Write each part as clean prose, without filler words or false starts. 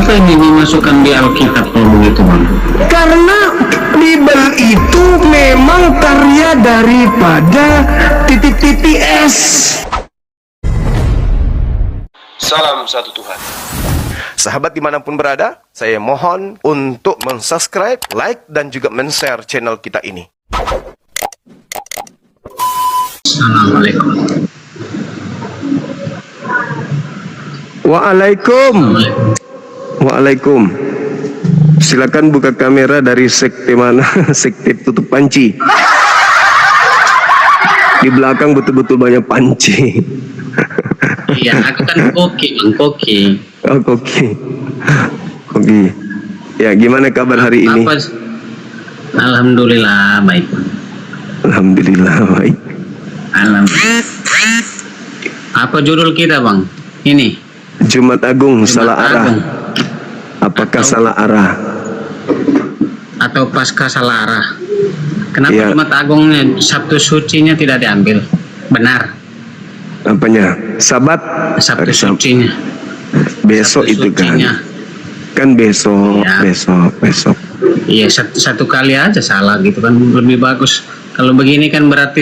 Kenapa ini dimasukkan di Alkitab kalau begitu, Bang? Karena Bible itu memang karya daripada titik-titik S. Salam satu Tuhan. Sahabat dimanapun berada, saya mohon untuk mensubscribe, like, dan juga men-share channel kita ini. Assalamualaikum. Waalaikum. Silakan buka kamera dari sekte mana? Sekte tutup panci. Di belakang betul-betul banyak panci. Iya, aku kan koki, Bang, koki. Oh, koki. Ya, gimana kabar hari ini? Alhamdulillah baik. Alhamdulillah baik. Alhamdulillah. Apa judul kita, Bang? Ini Jumat Agung salah arah. Agung. Apakah salah arah? Atau pasca salah arah? Kenapa Ya. Jumat Agungnya Sabtu Sucinya tidak diambil? Benar. Apanya? Sabat? Sabtu Hari Sucinya. Besok Sabtu itu kan. Sucinya. Kan besok, Ya. besok. Iya, satu kali aja salah gitu kan, lebih bagus. Kalau begini kan berarti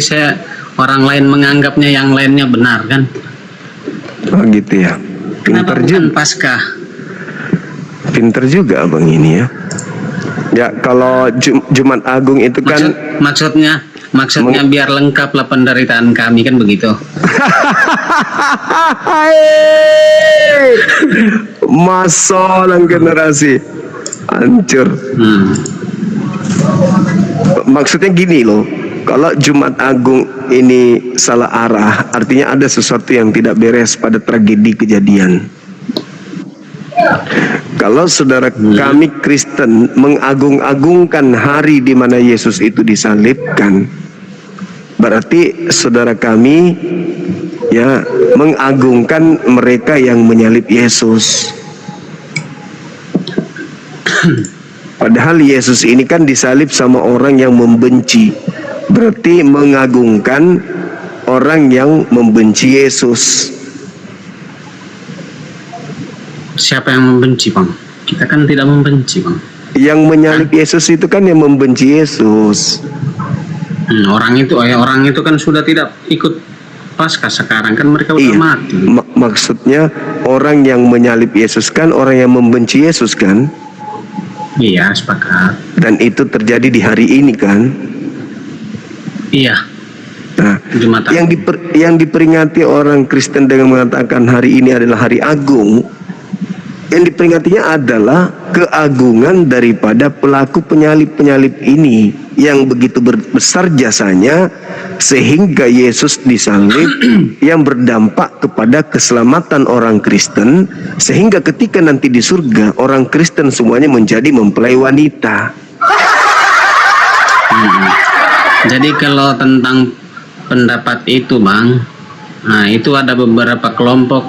orang lain menganggapnya yang lainnya benar kan? Oh gitu ya. Kenapa Pinter bukan juga. pasca? Pinter juga abang ini ya. Ya kalau Jumat Agung itu kan Maksudnya biar lengkap lah penderitaan kami kan begitu. masalah generasi hancur. Maksudnya gini loh, kalau Jumat Agung ini salah arah, artinya ada sesuatu yang tidak beres pada tragedi kejadian. Kalau saudara kami Kristen mengagung-agungkan hari di mana Yesus itu disalibkan, berarti saudara kami ya mengagungkan mereka yang menyalib Yesus. Padahal Yesus ini kan disalib sama orang yang membenci. Berarti mengagungkan orang yang membenci Yesus. Siapa yang membenci, Bang? Kita kan tidak membenci, Bang. Yang menyalib Yesus itu kan yang membenci Yesus. Orang itu kan sudah tidak ikut pasca sekarang kan mereka udah Iya. mati. Maksudnya orang yang menyalib Yesus kan orang yang membenci Yesus kan? Iya, sepakat. Dan itu terjadi di hari ini kan? Iya. Nah, Jumat Agung. yang diperingati orang Kristen dengan mengatakan hari ini adalah hari agung, yang diperingatinya adalah keagungan daripada pelaku penyalib-penyalib ini yang begitu besar jasanya sehingga Yesus disalib yang berdampak kepada keselamatan orang Kristen, sehingga ketika nanti di surga orang Kristen semuanya menjadi mempelai wanita. Jadi kalau tentang pendapat itu, Bang, nah itu ada beberapa kelompok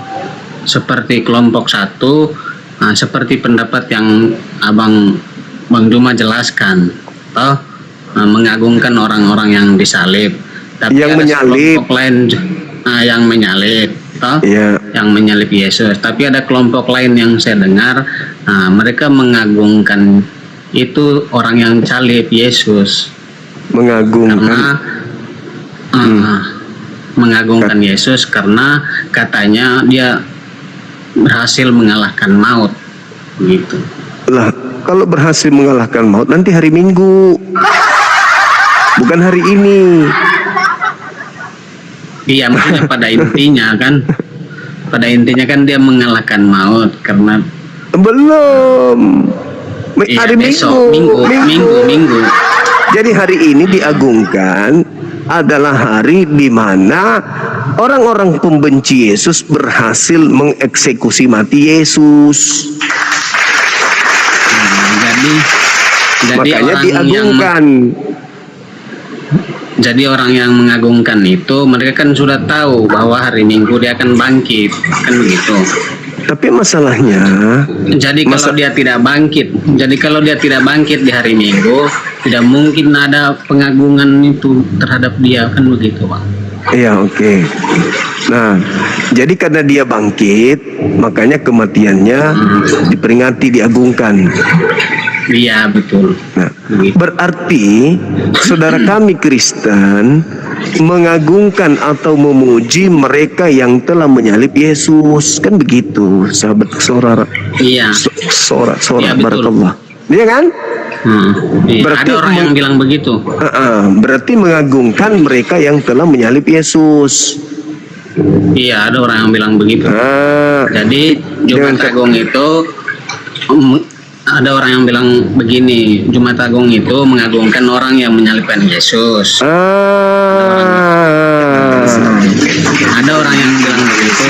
seperti kelompok satu, nah, seperti pendapat yang Bang Juma jelaskan, toh mengagungkan orang-orang yang disalib. Tapi Yang ada menyalib. kelompok lain yang menyalib, toh, Ya. yang menyalib Yesus. Tapi ada kelompok lain yang saya dengar, mereka mengagungkan itu orang yang salib Yesus. Mengagungkan Karena mengagungkan Yesus karena katanya dia berhasil mengalahkan maut gitu. lah, kalau berhasil mengalahkan maut nanti hari Minggu, bukan hari ini. Iya, maksudnya pada intinya kan dia mengalahkan maut karena Belum. Hari besok, Minggu. Jadi hari ini diagungkan adalah hari di mana orang-orang pembenci Yesus berhasil mengeksekusi mati Yesus. Jadi Makanya orang diagungkan. Jadi orang yang mengagungkan itu mereka kan sudah tahu bahwa hari Minggu dia akan bangkit, kan begitu. Tapi masalahnya, Jadi kalau dia tidak bangkit di hari Minggu, tidak mungkin ada pengagungan itu terhadap dia, kan begitu, Bang. iya oke. Nah, jadi karena dia bangkit, makanya kematiannya diperingati, diagungkan. Iya, betul. Nah, Begitu. berarti saudara kami Kristen mengagungkan atau memuji mereka yang telah menyalib Yesus, kan begitu, sahabat saudara. Iya. Sorak Iya, betul. barakallah. Iya kan? Iya, Berarti ada orang yang bilang begitu. Berarti mengagungkan mereka yang telah menyalib Yesus. Iya, ada orang yang bilang begitu. Jadi Jumat Jangan- Agung itu ada orang yang bilang begini, Jumat Agung itu mengagungkan orang yang menyalibkan Yesus. Ada orang yang bilang begitu.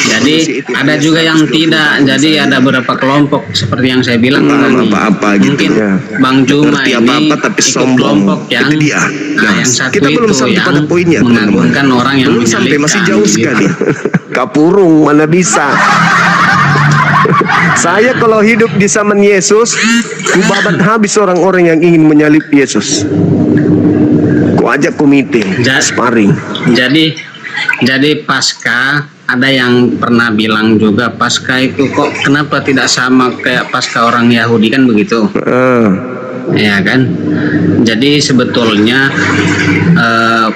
Jadi ada juga yang tidak. Jadi ada beberapa kelompok seperti yang saya bilang tadi. Apa-apa gitu Mungkin ya. Bang Juma Ngerti ini apa-apa tapi ikut sombong. kelompok yang Itu dia. Nah, yang satu kita belum itu sampai yang pada poinnya, teman-teman. mengagungkan orang yang Belum sampai, menyalibkan. masih jauh gitu. sekali. Kapurung mana bisa. Saya kalau hidup di zaman Yesus, kubabat habis orang-orang yang ingin menyalib Yesus. Ku ajak komite, sparring. Jadi pasca ada yang pernah bilang juga pasca itu kok kenapa tidak sama kayak pasca orang Yahudi, kan begitu. Ya kan. Jadi sebetulnya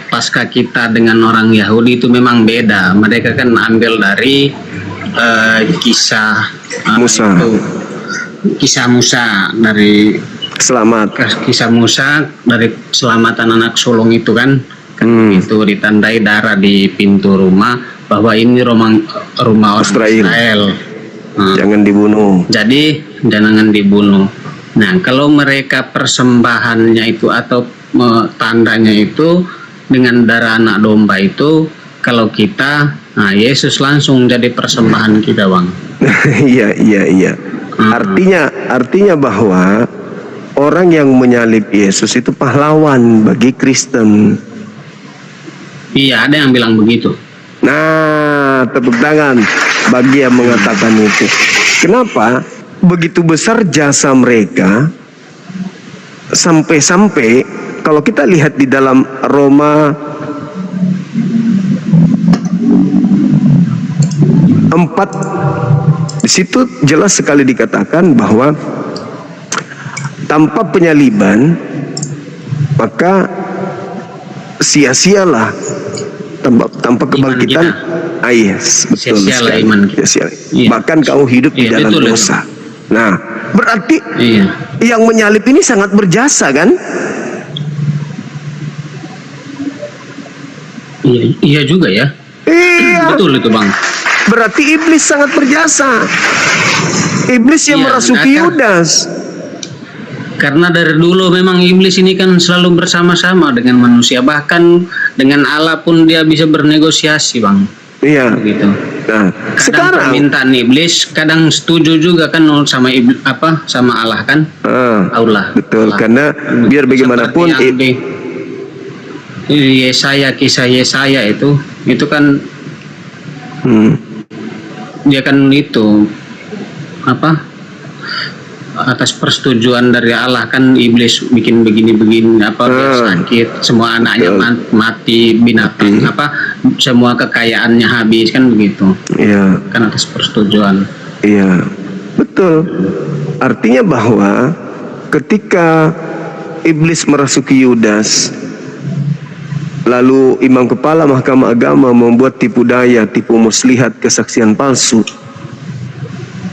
pasca kita dengan orang Yahudi itu memang beda. Mereka kan ambil dari kisah Musa. Kisah Musa dari Selamat. kisah Musa dari keselamatan anak sulung itu kan. Itu ditandai darah di pintu rumah bahwa ini rumah orang Israel. Jangan dibunuh. Jadi jangan dibunuh. Nah, kalau mereka persembahannya itu atau tandanya itu dengan darah anak domba itu, kalau kita, nah Yesus langsung jadi persembahan kita, Bang. Iya. Artinya bahwa orang yang menyalib Yesus itu pahlawan bagi Kristen. Iya, ada yang bilang begitu. Nah, tepuk tangan bagi yang mengatakan itu. Kenapa? Begitu besar jasa mereka sampai-sampai kalau kita lihat di dalam Roma 4, di situ jelas sekali dikatakan bahwa tanpa penyaliban maka sia-sialah tanpa kebangkitan. Yes, betul Sia-sialah sekali. iman kita. Sia-sialah. Iya. Bahkan kamu hidup di dalam betul, dosa. Nah, berarti Iya. yang menyalib ini sangat berjasa kan? Iya juga ya. Iya. Betul itu, Bang. Berarti iblis sangat berjasa. Iblis yang Iya, merasuki akan- Yudas. Karena dari dulu memang iblis ini kan selalu bersama-sama dengan manusia, bahkan dengan Allah pun dia bisa bernegosiasi, Bang. Iya. Begitu. Nah, Kadang sekarang permintaan iblis, kadang setuju juga kan sama iblis, sama Allah kan? Allah. betul, Allah. karena biar bagaimanapun Seperti yang di Yesaya, kisah Yesaya itu kan dia kan itu atas persetujuan dari Allah kan iblis bikin begini-begini dia sakit, semua anaknya mati, binatang semua kekayaannya habis kan begitu. Iya. Kan atas persetujuan. Iya, betul. Artinya bahwa ketika iblis merasuki Yudas, lalu imam kepala mahkamah agama membuat tipu daya, tipu muslihat, kesaksian palsu,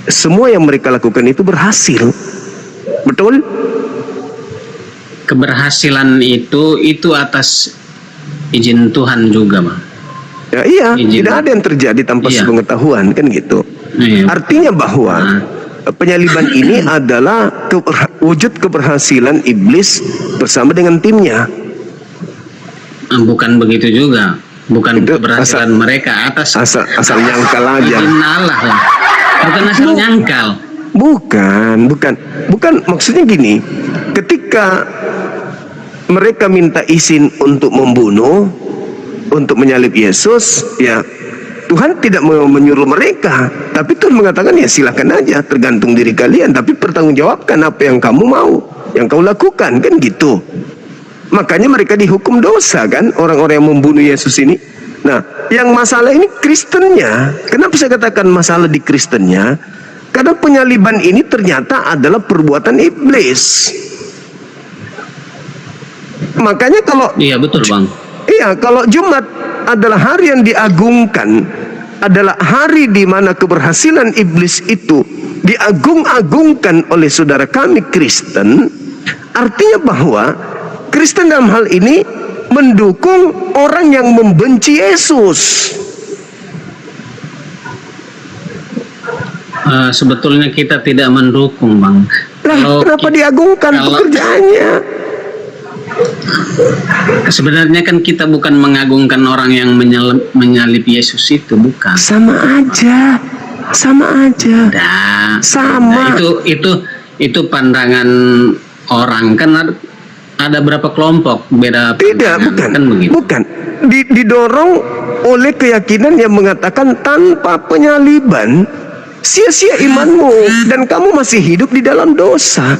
semua yang mereka lakukan itu berhasil. Betul? Keberhasilan itu atas izin Tuhan juga, Bang. Ya, iya, Izin. tidak ada yang terjadi tanpa Iya. sepengetahuan kan gitu. Iya. Artinya bahwa penyaliban ini adalah wujud keberhasilan iblis bersama dengan timnya. Bukan begitu juga. Bukan Itu keberhasilan mereka atas asal nyangkal aja. izin Allah lah. Bukan asal nyangkal. Bukan maksudnya gini. Ketika mereka minta izin untuk membunuh, untuk menyalib Yesus, ya Tuhan tidak mau menyuruh mereka, tapi Tuhan mengatakan ya silakan aja, tergantung diri kalian, tapi pertanggungjawabkan apa yang kamu mau, yang kau lakukan, kan gitu. Makanya mereka dihukum dosa kan, orang-orang yang membunuh Yesus ini. Nah, yang masalah ini Kristennya. Kenapa saya katakan masalah di Kristennya? Karena penyaliban ini ternyata adalah perbuatan iblis. Makanya kalau Iya betul bang. iya, kalau Jumat adalah hari yang diagungkan, adalah hari di mana keberhasilan iblis itu diagung-agungkan oleh saudara kami Kristen, artinya bahwa Kristen dalam hal ini mendukung orang yang membenci Yesus. Sebetulnya kita tidak mendukung bang. Lah, kenapa diagungkan pekerjaannya? Sebenarnya kan kita bukan mengagungkan orang yang menyalib Yesus itu, bukan. Sama aja. Nah, Sama. itu pandangan orang, kan ada berapa kelompok beda Tidak, pandangan, bukan. kan begitu. Bukan. Didorong oleh keyakinan yang mengatakan tanpa penyaliban sia-sia imanmu dan kamu masih hidup di dalam dosa.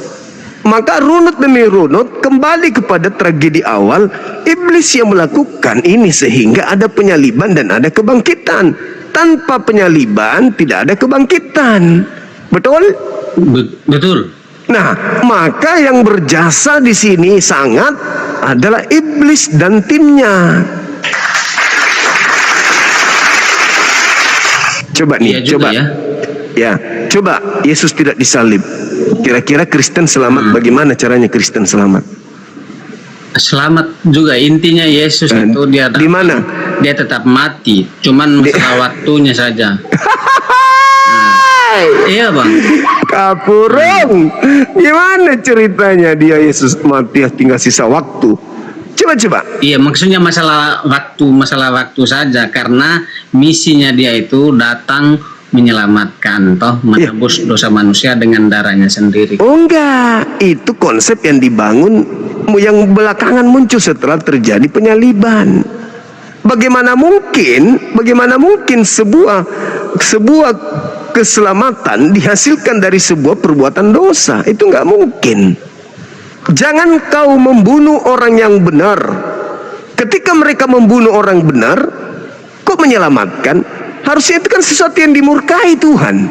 Maka runut demi runut kembali kepada tragedi awal iblis yang melakukan ini sehingga ada penyaliban dan ada kebangkitan. Tanpa penyaliban tidak ada kebangkitan. Betul? Betul. Nah, maka yang berjasa di sini sangat adalah iblis dan timnya. Coba nih, Iya juga coba. ya. Ya, coba Yesus tidak disalib. Kira-kira Kristen selamat bagaimana caranya Kristen selamat? Selamat juga, intinya Yesus itu dia di mana? Dia tetap mati, cuman masalah waktunya saja. Iya bang. Kapurung. Gimana ceritanya dia Yesus mati tinggal sisa waktu? Coba. Iya, maksudnya masalah waktu saja, karena misinya dia itu datang menyelamatkan, toh menebus dosa manusia dengan darahnya sendiri. Oh enggak, itu konsep yang dibangun yang belakangan muncul setelah terjadi penyaliban. Bagaimana mungkin sebuah keselamatan dihasilkan dari sebuah perbuatan dosa? Itu enggak mungkin. Jangan kau membunuh orang yang benar. Ketika mereka membunuh orang benar, kok menyelamatkan? Harusnya itu kan sesuatu yang dimurkai Tuhan.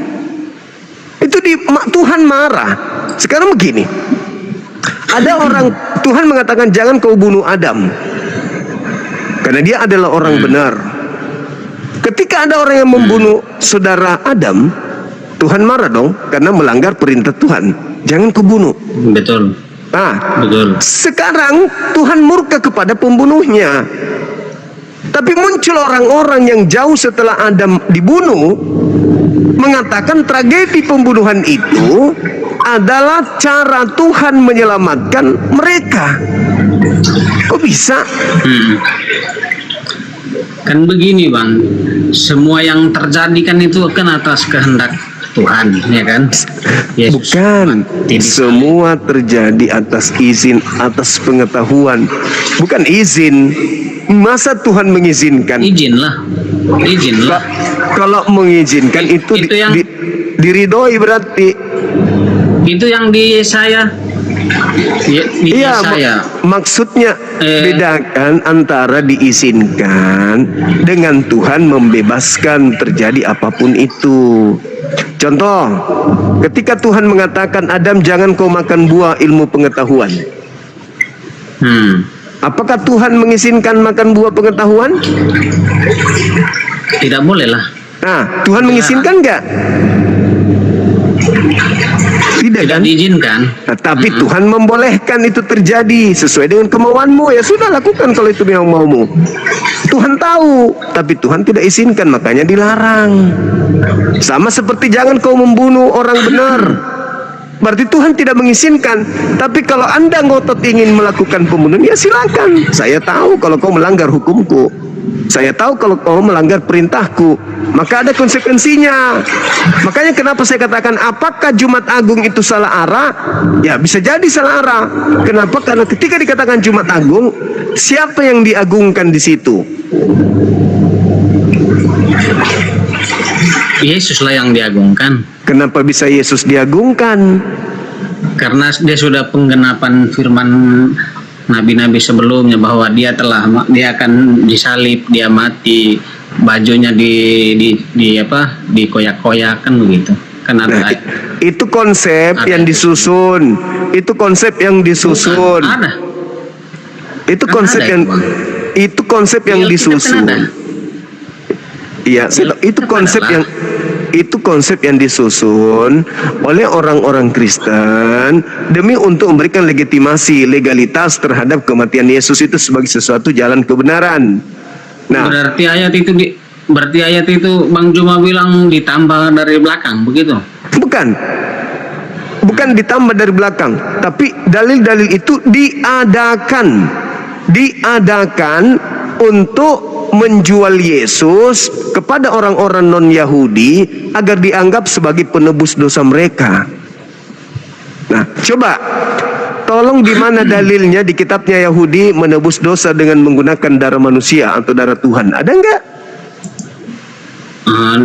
Itu Tuhan marah. Sekarang begini, ada orang, Tuhan mengatakan jangan kau bunuh Adam karena dia adalah orang benar. Ketika ada orang yang membunuh saudara Adam, Tuhan marah dong, karena melanggar perintah Tuhan. Jangan kau bunuh. Betul. Betul. Sekarang Tuhan murka kepada pembunuhnya. Tapi muncul orang-orang yang jauh setelah Adam dibunuh mengatakan tragedi pembunuhan itu adalah cara Tuhan menyelamatkan mereka. Kok bisa? Kan begini bang, semua yang terjadi kan itu kan atas kehendak Tuhan, ya kan? Yesus Bukan. Semua terjadi atas izin, atas pengetahuan. Bukan izin. Masa Tuhan mengizinkan? Izin lah. Kalau mengizinkan itu yang diridhoi berarti. Itu yang di saya. Iya, saya. Maksudnya bedakan antara diizinkan dengan Tuhan membebaskan terjadi apapun itu. Contoh, ketika Tuhan mengatakan Adam jangan kau makan buah ilmu pengetahuan. Apakah Tuhan mengizinkan makan buah pengetahuan? Tidak boleh lah. Nah, Tuhan mengizinkan enggak? Tidak kan? Diizinkan. Nah, tapi Tuhan membolehkan itu terjadi sesuai dengan kemauanmu. Ya sudah, lakukan kalau itu yang maumu. Tuhan tahu, tapi Tuhan tidak izinkan, makanya dilarang. Sama seperti jangan kau membunuh orang benar. Berarti Tuhan tidak mengizinkan. Tapi kalau Anda ngotot ingin melakukan pembunuhan, ya silakan. Saya tahu kalau kau melanggar hukumku. Saya tahu kalau kau melanggar perintahku. Maka ada konsekuensinya. Makanya kenapa saya katakan apakah Jumat Agung itu salah arah? Ya bisa jadi salah arah. Kenapa? Karena ketika dikatakan Jumat Agung, siapa yang diagungkan di situ? Yesuslah yang diagungkan. Kenapa bisa Yesus diagungkan? Karena dia sudah penggenapan firman nabi-nabi sebelumnya bahwa dia akan disalib, dia mati, bajunya dikoyak-koyak kan begitu. Kan ada. Nah, itu konsep yang disusun. Itu konsep yang disusun. Bukan, ada. Itu Kan konsep ada yang itu, Bang. itu konsep yang Di Alkitab disusun. kan ada. Iya, itu konsep yang disusun oleh orang-orang Kristen demi untuk memberikan legitimasi, legalitas terhadap kematian Yesus itu sebagai sesuatu jalan kebenaran. Nah, Berarti ayat itu Bang Juma bilang ditambah dari belakang, begitu? bukan ditambah dari belakang, tapi dalil-dalil itu diadakan untuk menjual Yesus kepada orang-orang non-Yahudi agar dianggap sebagai penebus dosa mereka. Nah, coba tolong di mana dalilnya di kitabnya Yahudi menebus dosa dengan menggunakan darah manusia atau darah Tuhan? Ada enggak?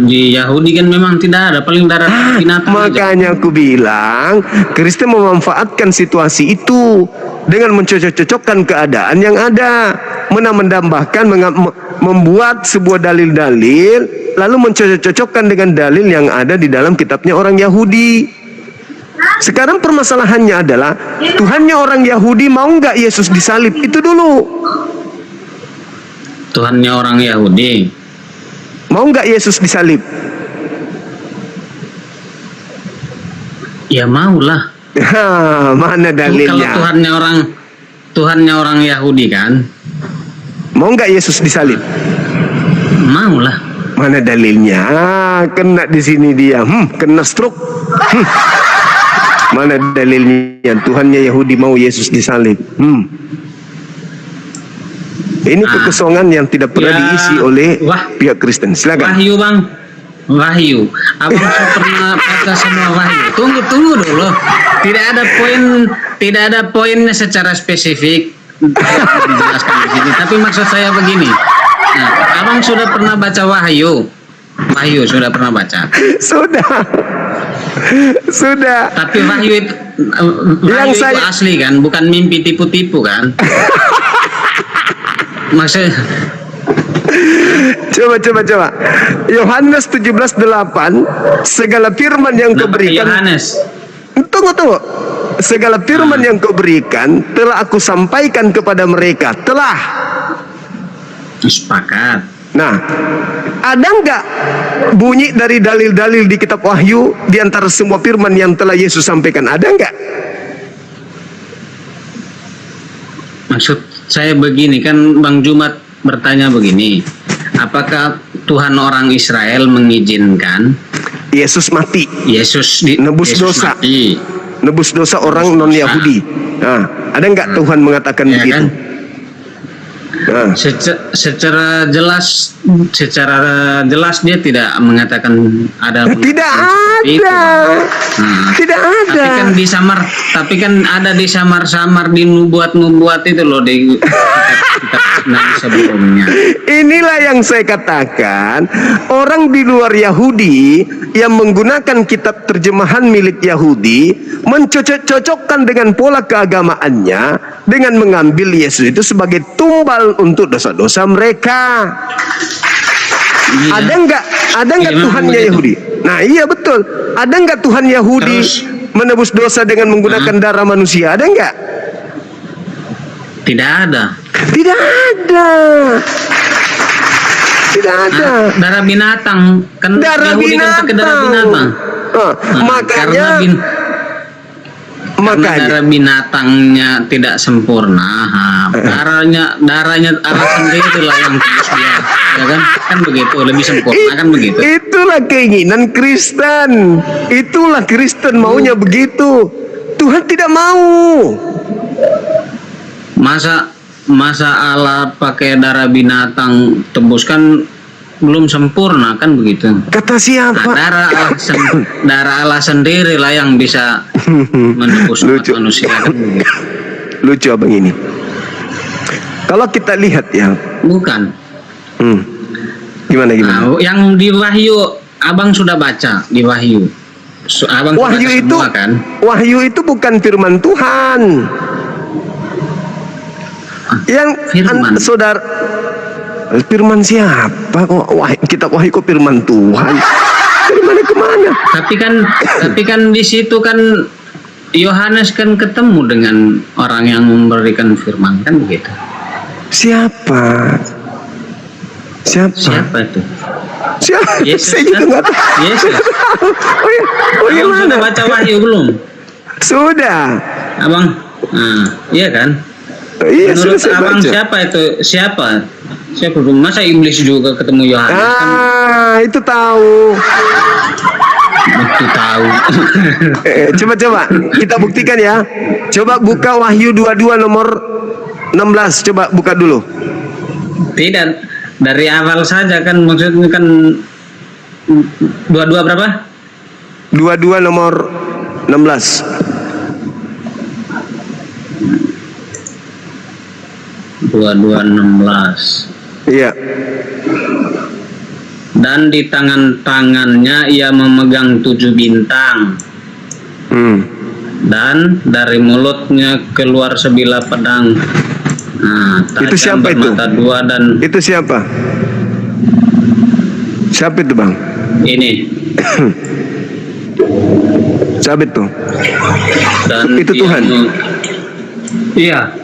Di Yahudi kan memang tidak ada, paling darah binatang. Makanya aku bilang Kristen memanfaatkan situasi itu dengan mencocok-cocokkan keadaan yang ada, menambahkan, membuat sebuah dalil-dalil lalu mencocok-cocokkan dengan dalil yang ada di dalam kitabnya orang Yahudi. Sekarang permasalahannya adalah Tuhannya orang Yahudi mau nggak Yesus disalib? Itu dulu. Tuhannya orang Yahudi Mau nggak Yesus disalib? ya maulah. Mana dalilnya? Kalau Tuhannya orang Yahudi kan, Mau nggak Yesus disalib? maulah. Mana dalilnya? Kena di sini dia, kena stroke. Mana dalilnya? Tuhannya Yahudi mau Yesus disalib? Ini kekosongan yang tidak pernah diisi oleh pihak Kristen. Silakan. Wahyu Bang, Wahyu. Abang pernah baca semua Wahyu. Tunggu dulu. Tidak ada poinnya secara spesifik dijelaskan di sini. Tapi maksud saya begini. Nah, Abang sudah pernah baca Wahyu? Wahyu sudah pernah baca? Sudah. Tapi Wahyu itu itu asli kan, bukan mimpi tipu-tipu kan? Maksudnya Coba. Yohanes 17:8, segala firman yang kau berikan. Yohanes. Tunggu. Segala firman yang kau berikan telah aku sampaikan kepada mereka. Telah. Sepakat. Nah, ada nggak bunyi dari dalil-dalil di kitab Wahyu di antara semua firman yang telah Yesus sampaikan? Ada nggak? Maksud saya begini, kan Bang Jumat bertanya begini, apakah Tuhan orang Israel mengizinkan Yesus mati, nebus dosa, mati, nebus dosa orang non Yahudi? Nah, ada nggak Tuhan mengatakan ya begitu? Kan? Nah. Secara jelas dia tidak mengatakan ada. Tidak ada. Tidak ada. Tapi kan ada disamar-samar di nubuat itu loh di kitab sebelumnya. Inilah yang saya katakan, orang di luar Yahudi yang menggunakan kitab terjemahan milik Yahudi mencocok-cocokkan dengan pola keagamaannya dengan mengambil Yesus itu sebagai tumbal untuk dosa-dosa mereka. Iya. Ada nggak Tuhannya Yahudi? Nah, iya betul. Ada nggak Tuhan Yahudi menebus dosa dengan menggunakan darah manusia? Ada nggak? Tidak ada. Darah binatang kan, darah Yahudi binatang. Kan pakai darah binatang. Karena darah binatangnya tidak sempurna, darahnya Allah sendiri lah yang terus dia, ya kan begitu, lebih sempurna kan begitu. Itulah keinginan Kristen, itulah Kristen maunya begitu. Tuhan tidak mau. Masa Allah pakai darah binatang tebuskan belum sempurna kan begitu. Kata siapa? Darah Allah sendiri lah yang bisa menebus manusia kan begitu. Lucu abang ini. Kalau kita lihat ya. Bukan. Gimana? Nah, yang di Wahyu abang sudah baca di Wahyu. Wahyu itu semua, kan? Wahyu itu bukan firman Tuhan. Yang Firman. saudara firman siapa kok? Wah, kitab Wahyu kok firman Tuhan? Dari mana ke mana? Tapi kan di situ kan Yohanes kan ketemu dengan orang yang memberikan firman, kan begitu. Siapa? Siapa itu? Siapa? Yesus, Saya juga kan? nggak tahu. Yesus. Oh, iya. Abang Bagaimana? sudah baca Wahyu belum? Sudah. Abang, iya kan? Iya, sudah Menurut saya abang baca. siapa itu? Siapa belum? Masa iblis juga ketemu Yohanes? Kan Itu tahu. itu tahu. Coba kita buktikan ya. Coba buka Wahyu 22 nomor 16. Coba buka dulu. Tidak, dari awal saja kan, maksudnya kan 22 berapa? 22 nomor 16. 22:16. Iya. Dan di tangan-tangannya ia memegang 7 bintang, dan dari mulutnya keluar sebilah pedang. Itu siapa itu? Bermata 2 dan Itu siapa? Siapa itu, Bang? ini Siapa itu? dan Itu Tuhan? Iya.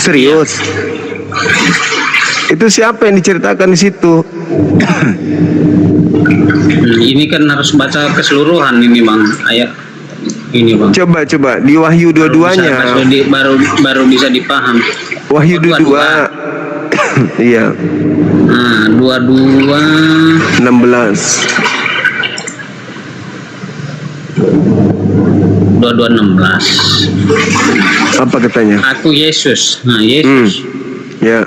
Serius? Itu siapa yang diceritakan di situ? Ini kan harus baca keseluruhan ini Bang, ayat ini Bang. Coba di Wahyu Baru dua-duanya. baru bisa dipaham. Wahyu 22. Iya. 22 16. 16. Apa katanya? Aku Yesus. Yesus Ya.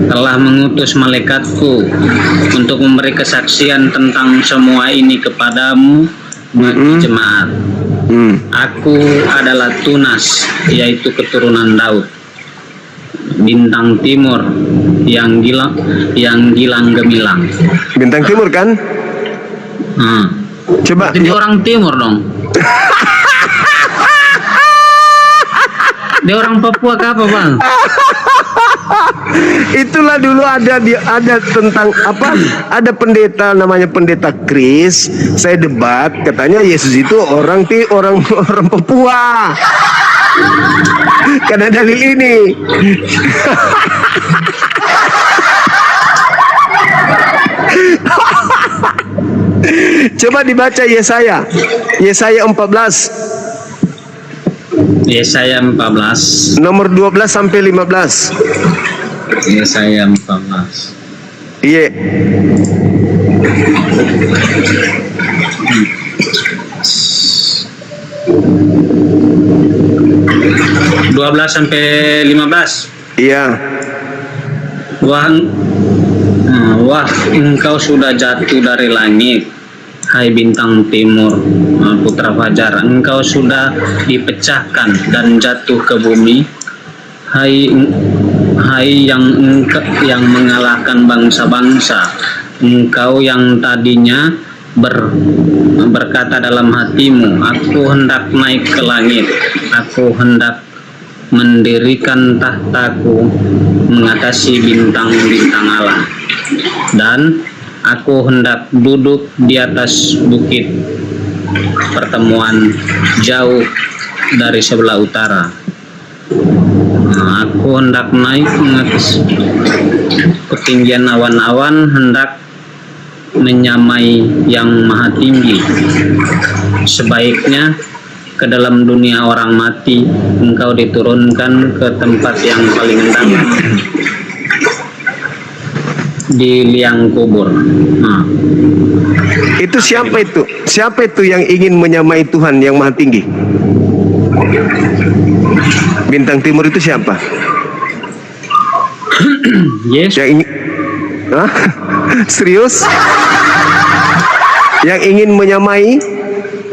telah mengutus malaikatku untuk memberi kesaksian tentang semua ini kepadamu, jemaat. Aku adalah Tunas, yaitu keturunan Daud, bintang timur yang gilang gemilang. Bintang timur kan? Coba. Jadi orang timur dong. Dia orang Papua ke apa Bang? Itulah dulu ada tentang apa? Ada pendeta namanya pendeta Kris. Saya debat, katanya Yesus itu orang Papua. Karena dalil ini. Coba dibaca Yesaya 14 Yesaya 14. nomor 12 sampai 15. Yesaya 14. Iya. Dua 12 sampai 15. Iya. Wah, engkau sudah jatuh dari langit, hai bintang timur, putra fajar. Engkau sudah dipecahkan dan jatuh ke bumi, hai yang mengalahkan bangsa-bangsa. Engkau yang tadinya berkata dalam hatimu, aku hendak naik ke langit, aku hendak mendirikan tahtaku mengatasi bintang-bintang Allah, dan aku hendak duduk di atas bukit pertemuan jauh dari sebelah utara. Aku hendak naik mengatas ketinggian awan-awan, hendak menyamai yang maha tinggi. Sebaiknya ke dalam dunia orang mati engkau diturunkan ke tempat yang paling dalam, di liang kubur. Itu siapa itu? Siapa itu yang ingin menyamai Tuhan yang maha tinggi? Bintang timur itu siapa? Yesus. Yang ingin serius? Yang ingin menyamai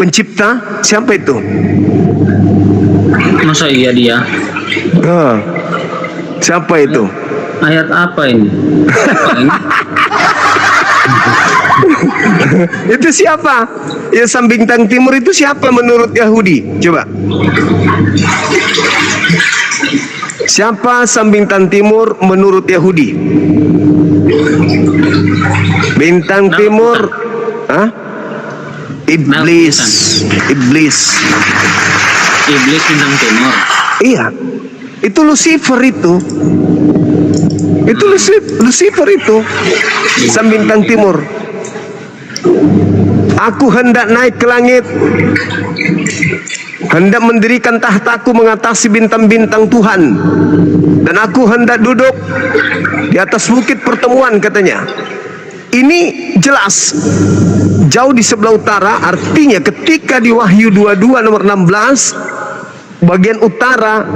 pencipta siapa itu? Masa iya dia? Siapa itu? Ayat apa ini? Itu siapa? Ya, sang bintang timur itu siapa menurut Yahudi? Coba. Siapa sang bintang timur menurut Yahudi? Bintang timur, iblis. Iblis. Iblis bintang timur. Iya, itu Lucifer itu. Itu Lucifer itu, sang bintang timur. Aku hendak naik ke langit, hendak mendirikan tahtaku mengatasi bintang-bintang Tuhan, dan aku hendak duduk di atas bukit pertemuan, katanya. Ini jelas jauh di sebelah utara, artinya ketika di Wahyu 22 nomor 16 bagian utara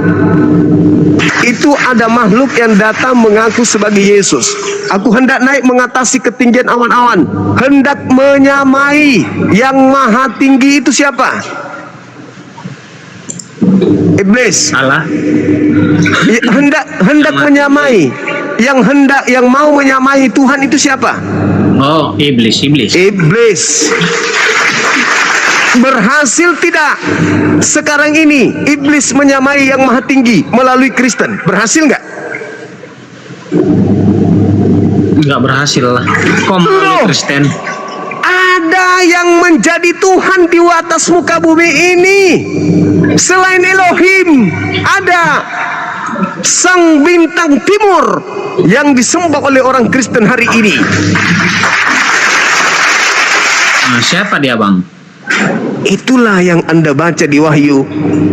itu ada makhluk yang datang mengaku sebagai Yesus. Aku hendak naik mengatasi ketinggian awan-awan, hendak menyamai yang maha tinggi. Itu siapa? Iblis. Allah. Hendak menyamai, yang mau menyamai Tuhan itu siapa? Oh, iblis. Iblis. Berhasil tidak sekarang ini iblis menyamai yang maha tinggi melalui Kristen? Berhasil nggak? Nggak berhasil lah. Kok melalui Kristen? Ada yang menjadi Tuhan di atas muka bumi ini selain Elohim. Ada sang bintang timur yang disembah oleh orang Kristen hari ini. Nah, siapa dia, Bang? Itulah yang Anda baca di Wahyu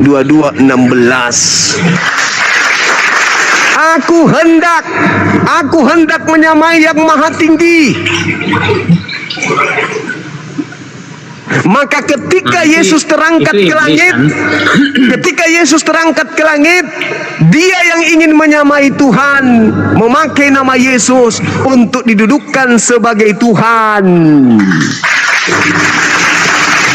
22:16. Aku hendak menyamai yang maha tinggi. Maka ketika Yesus terangkat ke langit, dia yang ingin menyamai Tuhan, memakai nama Yesus untuk didudukkan sebagai Tuhan.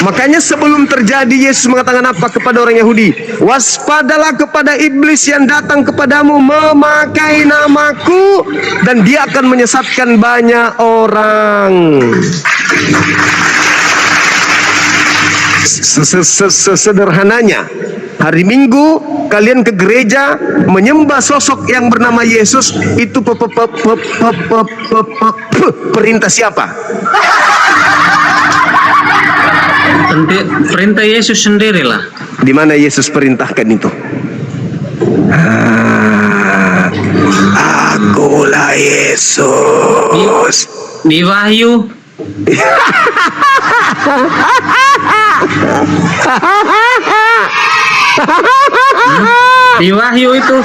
Makanya sebelum terjadi, Yesus mengatakan apa kepada orang Yahudi? Waspadalah kepada iblis yang datang kepadamu memakai namaku, dan dia akan menyesatkan banyak orang. Sederhananya, hari Minggu kalian ke gereja menyembah sosok yang bernama Yesus, itu perintah siapa? Perintah Yesus sendirilah. Di mana Yesus perintahkan itu? Akulah Yesus. Di Wahyu. Di Wahyu itu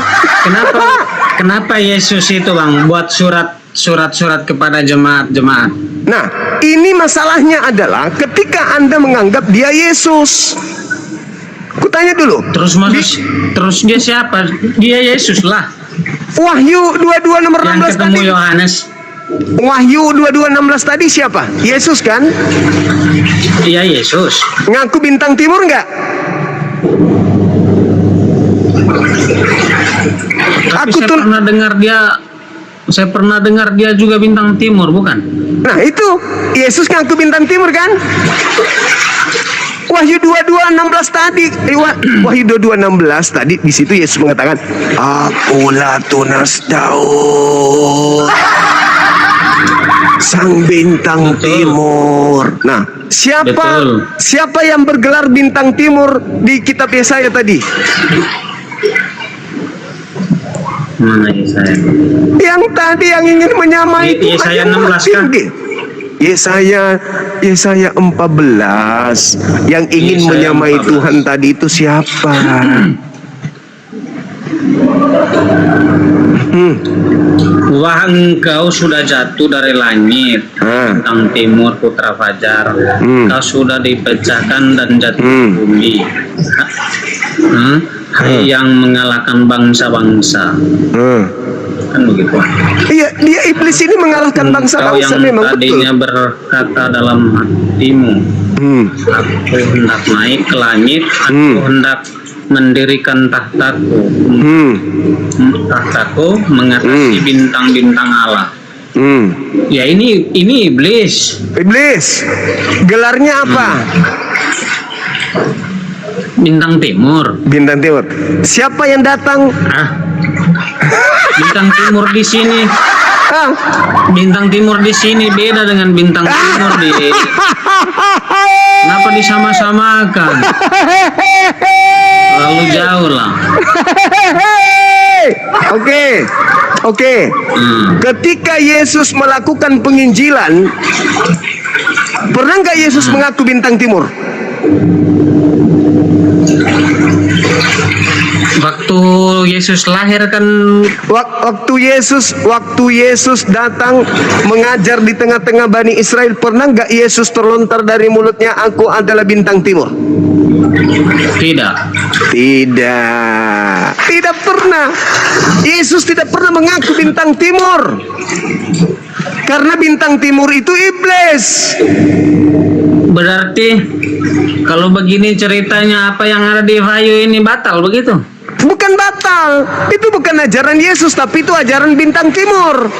kenapa Yesus itu, Bang, buat surat-surat kepada jemaat-jemaat? Nah, ini masalahnya adalah ketika Anda menganggap dia Yesus. Kutanya dulu. Terus dia siapa? Dia Yesus lah. Wahyu 22 nomor 16 yang ketemu tadi. Yohanes. Wahyu 22:16 tadi siapa? Yesus kan? Iya, Yesus. Ngaku bintang timur nggak? Tapi saya pernah dengar dia juga bintang timur, bukan? Nah, itu Yesus ngaku bintang timur kan? Wahyu 22:16 tadi, Wahyu 22:16 tadi, di situ Yesus mengatakan, Akulah Tunas Daud, sang bintang timur. Nah, siapa yang bergelar bintang timur di kitab Yesaya tadi? Mana Yesaya? Yang tadi yang ingin menyamai Tuhan. Yesaya 16 kan? Yesaya 14 yang ingin Yesaya menyamai 14. Tuhan tadi itu siapa? Wah, engkau sudah jatuh dari langit, bintang timur putra fajar. Kau sudah dipecahkan dan jatuh ke bumi. Hai yang mengalahkan bangsa-bangsa. Kan begitu. Iya, dia iblis ini mengalahkan bangsa-bangsa, memang betul. Tadinya berkata dalam hatimu, aku hendak naik ke langit, aku hendak mendirikan tahtaku, mengatasi bintang-bintang Allah. Ya ini iblis. Iblis, gelarnya apa? Bintang timur. Bintang timur. Siapa yang datang? Bintang timur di sini. Ah. Bintang timur di sini beda dengan bintang timur di. Kenapa disama-samakan? Lalu jauh lah. Oke. Ketika Yesus melakukan penginjilan, pernah nggak Yesus mengaku bintang timur? Waktu Yesus lahir kan Waktu Yesus datang mengajar di tengah-tengah Bani Israel, pernah nggak Yesus terlontar dari mulutnya, "Aku adalah bintang timur"? tidak. Tidak pernah. Yesus tidak pernah mengaku bintang timur. Karena bintang timur itu iblis. Berarti kalau begini ceritanya, apa yang ada di Wahyu ini batal begitu? Bukan batal. Itu bukan ajaran Yesus, tapi itu ajaran bintang timur.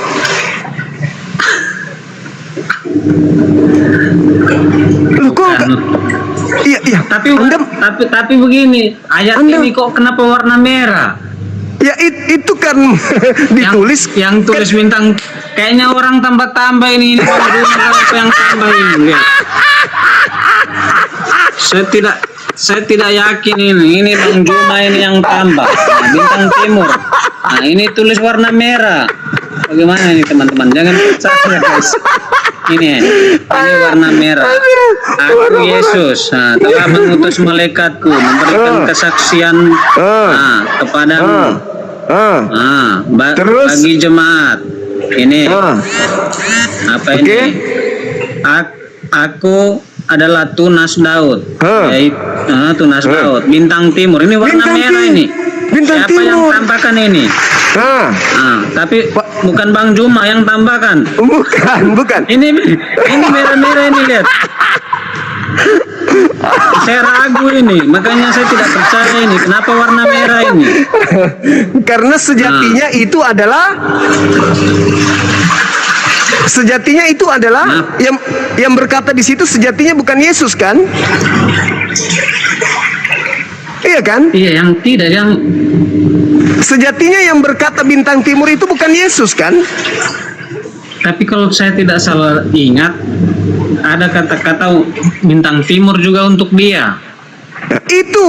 Loh, kok enggak? Iya. Tapi begini, ayat ini kok kenapa warna merah? Ya itu kan ditulis yang tulis bintang, kayaknya orang tambah-tambah ini apa yang tambah ini? Lihat. Saya tidak yakin ini Bang Juma ini yang tambah. Nah, bintang timur. Nah, ini tulis warna merah. Bagaimana ini teman-teman? Jangan percaya guys. Ini warna merah. Aku Yesus telah mengutus malaikatku memberikan kesaksian kepadamu. Terus? Bagi jemaat. Ini apa ini? Aku adalah tunas Daud. Tunas Daud, bintang timur. Ini warna merah ini. Siapa yang tambahkan ini? Tapi bukan Bang Juma yang tambahkan. Bukan. Ini merah-merah ini, lihat. Saya ragu ini, makanya saya tidak percaya ini. Kenapa warna merah ini? Karena sejatinya itu adalah yang berkata di situ sejatinya bukan Yesus kan? Iya kan? Iya, yang sejatinya yang berkata bintang timur itu bukan Yesus kan? Tapi kalau saya tidak salah ingat, ada kata-kata bintang timur juga untuk dia. Itu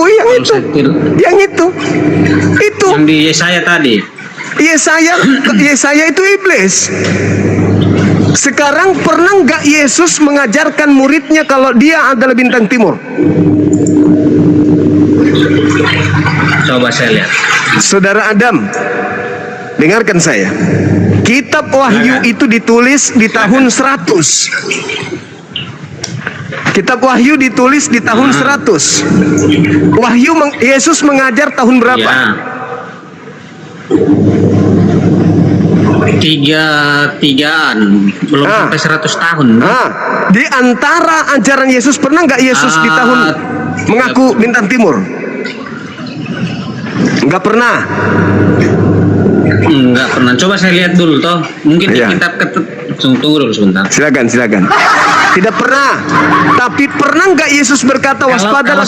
yang itu yang di Yesaya tadi. Yesaya itu iblis. Sekarang pernah nggak Yesus mengajarkan muridnya kalau dia adalah bintang timur? Coba saya lihat. Saudara Adam, dengarkan saya. Kitab Wahyu itu ditulis di tahun 100. Kitab Wahyu ditulis di tahun 100. Yesus mengajar tahun berapa? Tigaan belum sampai 100 tahun. Di antara ajaran Yesus, pernah nggak Yesus di tahun mengaku bintang timur? Nggak pernah. Coba saya lihat dulu toh. Mungkin di kitab tunggu dulu sebentar. Silakan. Tidak pernah. Tapi pernah nggak Yesus berkata waspadalah?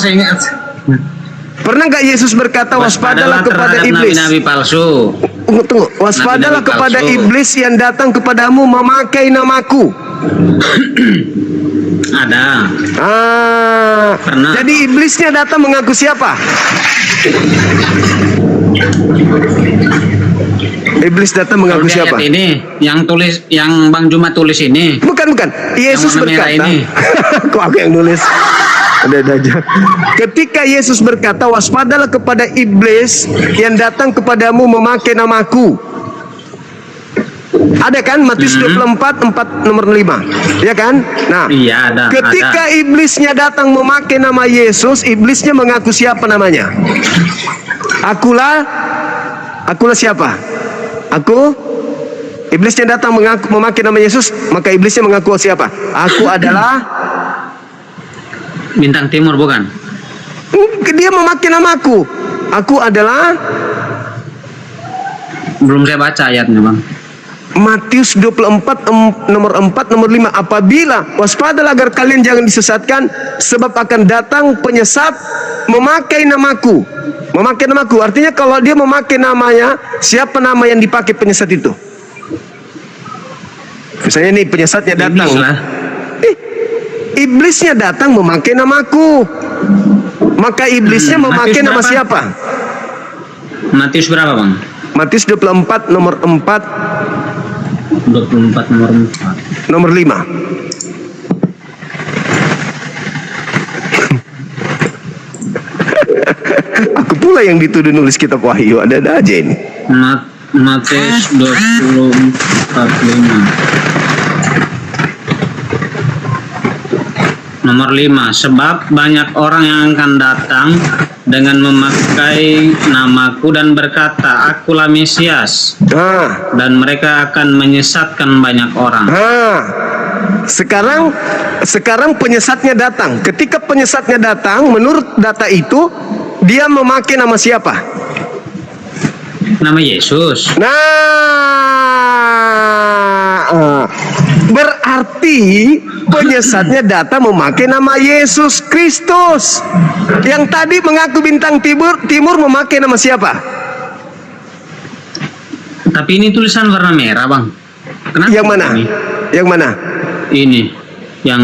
Pernah nggak Yesus berkata waspadalah kepada iblis? Nabi-nabi palsu. Tunggu. Waspadalah kepada iblis yang datang kepadamu memakai namaku. Ada. Pernah. Jadi iblisnya datang mengaku siapa? Iblis datang mengaku siapa? Ini yang tulis, yang Bang Juma tulis ini. Bukan. Yesus berkata. Kok aku yang nulis? Ada aja. Ketika Yesus berkata, waspadalah kepada iblis yang datang kepadamu memakai namaku. Ada kan Matius 24 nomor 5. Ya kan? Nah, iya, ada. Ketika iblisnya datang memakai nama Yesus, iblisnya mengaku siapa namanya? Akulah siapa? Aku. Iblisnya datang memakai nama Yesus, maka iblisnya mengaku siapa? Aku adalah bintang timur, bukan? Dia memakai namaku. Aku adalah. Belum saya baca ayatnya, Bang. Matius 24 nomor 4 nomor 5. Apabila waspadalah agar kalian jangan disesatkan, sebab akan datang penyesat memakai namaku. Memakai namaku artinya kalau dia memakai namanya, siapa nama yang dipakai penyesat itu? Misalnya nih penyesatnya datang. Iblis lah. Iblisnya datang memakai namaku. Maka iblisnya memakai Matius nama berapa? siapa? Matius berapa, Bang? Matius 24 nomor 4 24 nomor 4. nomor 5. Aku pula yang dituduh nulis kitab Wahyu, ada-ada aja ini. Matius 24:5. Nomor 5, sebab banyak orang yang akan datang dengan memakai namaku dan berkata, Akulah Mesias, Nah, dan mereka akan menyesatkan banyak orang. Sekarang penyesatnya datang. Ketika penyesatnya datang, menurut data itu dia memakai nama siapa? Nama Yesus. Berarti penyesatnya datang memakai nama Yesus Kristus. Yang tadi mengaku bintang timur memakai nama siapa? Tapi ini tulisan warna merah, Bang. Kenapa? Yang mana? Ini? Yang mana? Ini yang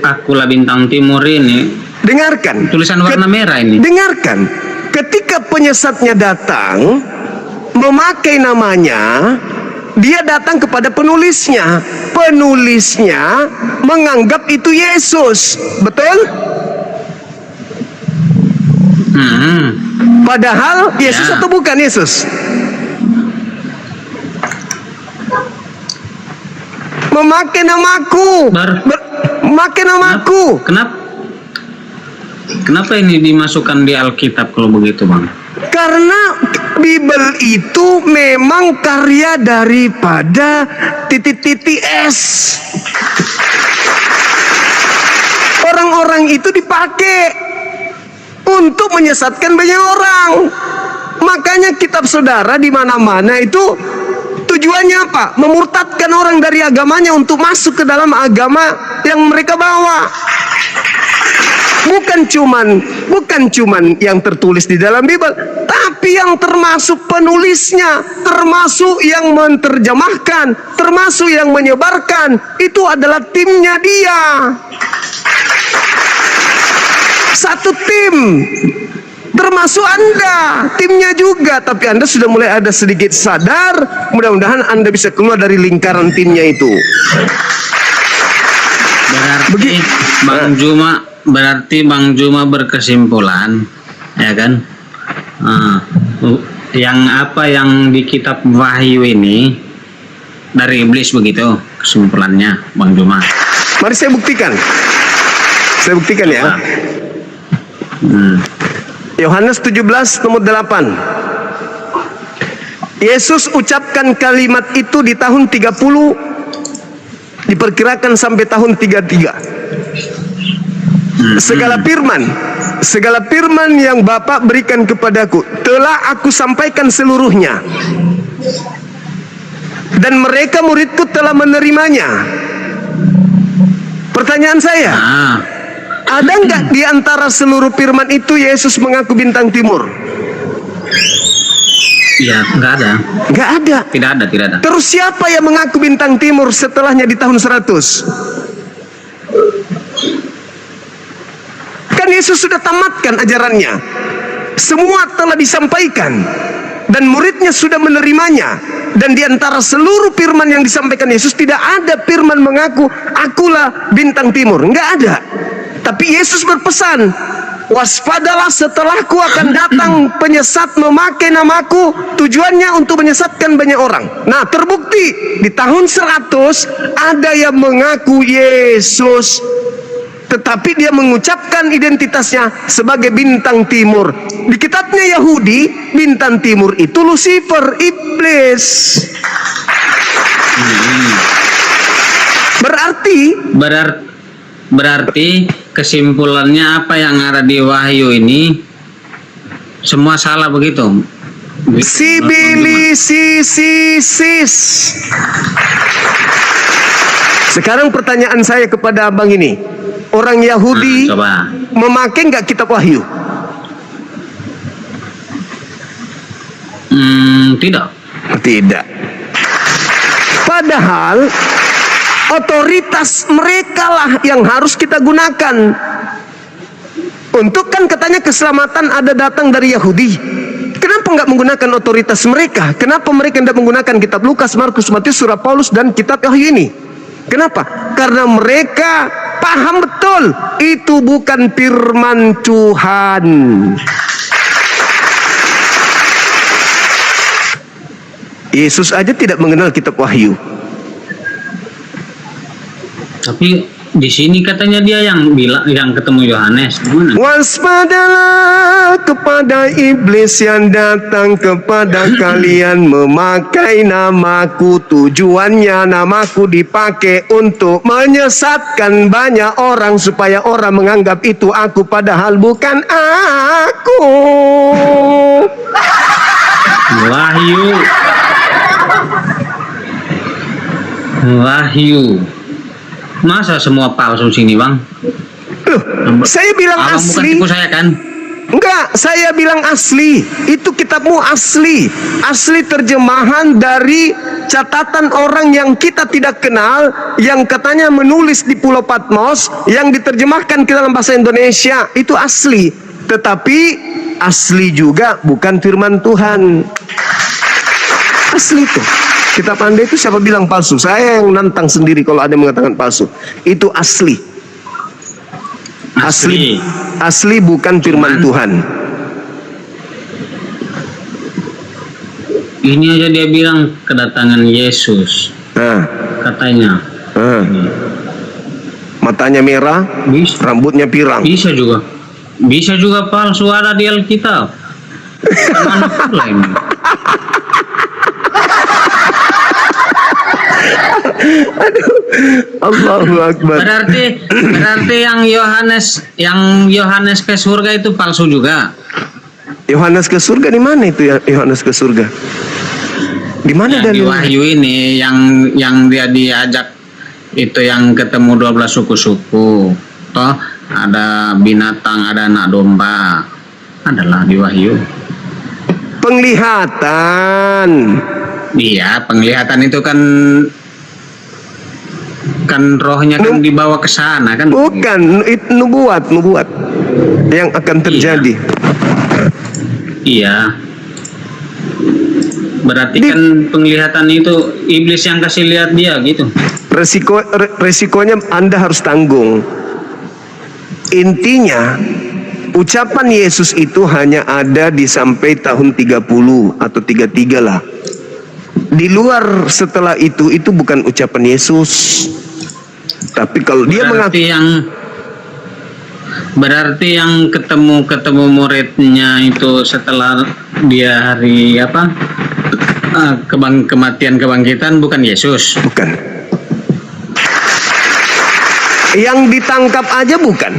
Akulah Bintang Timur ini. Dengarkan. Tulisan warna merah ini. Dengarkan. Ketika penyesatnya datang memakai namanya, dia datang kepada penulisnya. Penulisnya menganggap itu Yesus. Betul? Padahal Yesus Ya. atau bukan Yesus? Memakai namaku. Memakai namaku. Kenapa ini dimasukkan di Alkitab kalau begitu, Bang? Karena Bible itu memang karya daripada S. Orang-orang itu dipakai untuk menyesatkan banyak orang. Makanya kitab saudara di mana-mana itu tujuannya apa? Memurtadkan orang dari agamanya untuk masuk ke dalam agama yang mereka bawa. Bukan cuman yang tertulis di dalam Bible, tapi yang termasuk penulisnya, termasuk yang menerjemahkan, termasuk yang menyebarkan, itu adalah timnya dia. Satu tim, termasuk Anda, timnya juga. Tapi Anda sudah mulai ada sedikit sadar. Mudah-mudahan Anda bisa keluar dari lingkaran timnya itu. Berarti Bang Juma berkesimpulan, ya kan? Yang di kitab Wahyu ini dari iblis, begitu kesimpulannya, Bang Juma. Mari saya buktikan. Saya buktikan ya. Yohanes 17 nomor 8. Yesus ucapkan kalimat itu di tahun 30, diperkirakan sampai tahun 33. Segala firman yang Bapa berikan kepadaku telah aku sampaikan seluruhnya, dan mereka muridku telah menerimanya. Pertanyaan saya, ada nggak di antara seluruh firman itu Yesus mengaku bintang timur? Iya, nggak ada. Nggak ada. Tidak ada. Terus siapa yang mengaku bintang timur setelahnya di tahun 100? Kan Yesus sudah tamatkan ajarannya. Semua telah disampaikan dan muridnya sudah menerimanya. Dan di antara seluruh firman yang disampaikan Yesus tidak ada firman mengaku akulah bintang timur. Nggak ada. Tapi Yesus berpesan, waspadalah, setelahku akan datang penyesat memakai namaku, tujuannya untuk menyesatkan banyak orang. Nah, terbukti di tahun 100 ada yang mengaku Yesus, tetapi dia mengucapkan identitasnya sebagai bintang timur. Di kitabnya Yahudi, bintang timur itu Lucifer, iblis. Berarti kesimpulannya apa yang ada di Wahyu ini semua salah, begitu? Sibilisisis. Sekarang pertanyaan saya kepada abang ini, orang Yahudi coba. memakai nggak kitab Wahyu? Tidak. Tidak. Padahal otoritas mereka lah yang harus kita gunakan. Untuk kan katanya keselamatan ada datang dari Yahudi. Kenapa nggak menggunakan otoritas mereka? Kenapa mereka tidak menggunakan kitab Lukas, Markus, Matius, Surah Paulus, dan kitab Wahyu ini? Kenapa? Karena mereka paham betul itu bukan firman Tuhan. Yesus aja tidak mengenal kitab Wahyu. Tapi di sini katanya dia yang bilang, yang ketemu Yohanes. Gimana? Waspadalah kepada iblis yang datang kepada kalian memakai namaku. Tujuannya namaku dipakai untuk menyesatkan banyak orang supaya orang menganggap itu aku padahal bukan aku. Wahyu. Masa semua palsu sini, Bang? Loh, saya bilang Abang asli. bukan tipu saya kan? Enggak, saya bilang asli. Itu kitabmu asli. Asli terjemahan dari catatan orang yang kita tidak kenal, yang katanya menulis di Pulau Patmos, yang diterjemahkan ke dalam bahasa Indonesia. Itu asli. Tetapi asli juga bukan firman Tuhan. Asli itu. Kitab Anda itu siapa bilang palsu? Saya yang nantang sendiri kalau ada yang mengatakan palsu. Itu asli. Asli bukan firman Tuhan. Ini aja dia bilang kedatangan Yesus. Katanya. Matanya merah, Bisa. rambutnya pirang. Bisa juga palsu ada di Alkitab. Mana pula ini? Allahu Akbar. Berarti yang Yohanes ke surga itu palsu juga. Yohanes ke surga di mana itu ya? Yohanes ke surga. Di mana Yang di dalilnya? Wahyu ini yang dia diajak itu yang ketemu 12 suku-suku. Toh ada binatang, ada anak domba. Adalah di Wahyu. Penglihatan. Iya, penglihatan itu kan rohnya kan dibawa ke sana kan? Bukan, itu nubuat yang akan terjadi. Iya. Berarti kan penglihatan itu iblis yang kasih lihat dia gitu. Resikonya Anda harus tanggung. Intinya ucapan Yesus itu hanya ada di sampai tahun 30 atau 33 lah. Di luar setelah itu bukan ucapan Yesus. Tapi kalau dia berarti yang ketemu muridnya itu setelah dia hari apa? Kematian kebangkitan bukan Yesus. Bukan. Yang ditangkap aja bukan.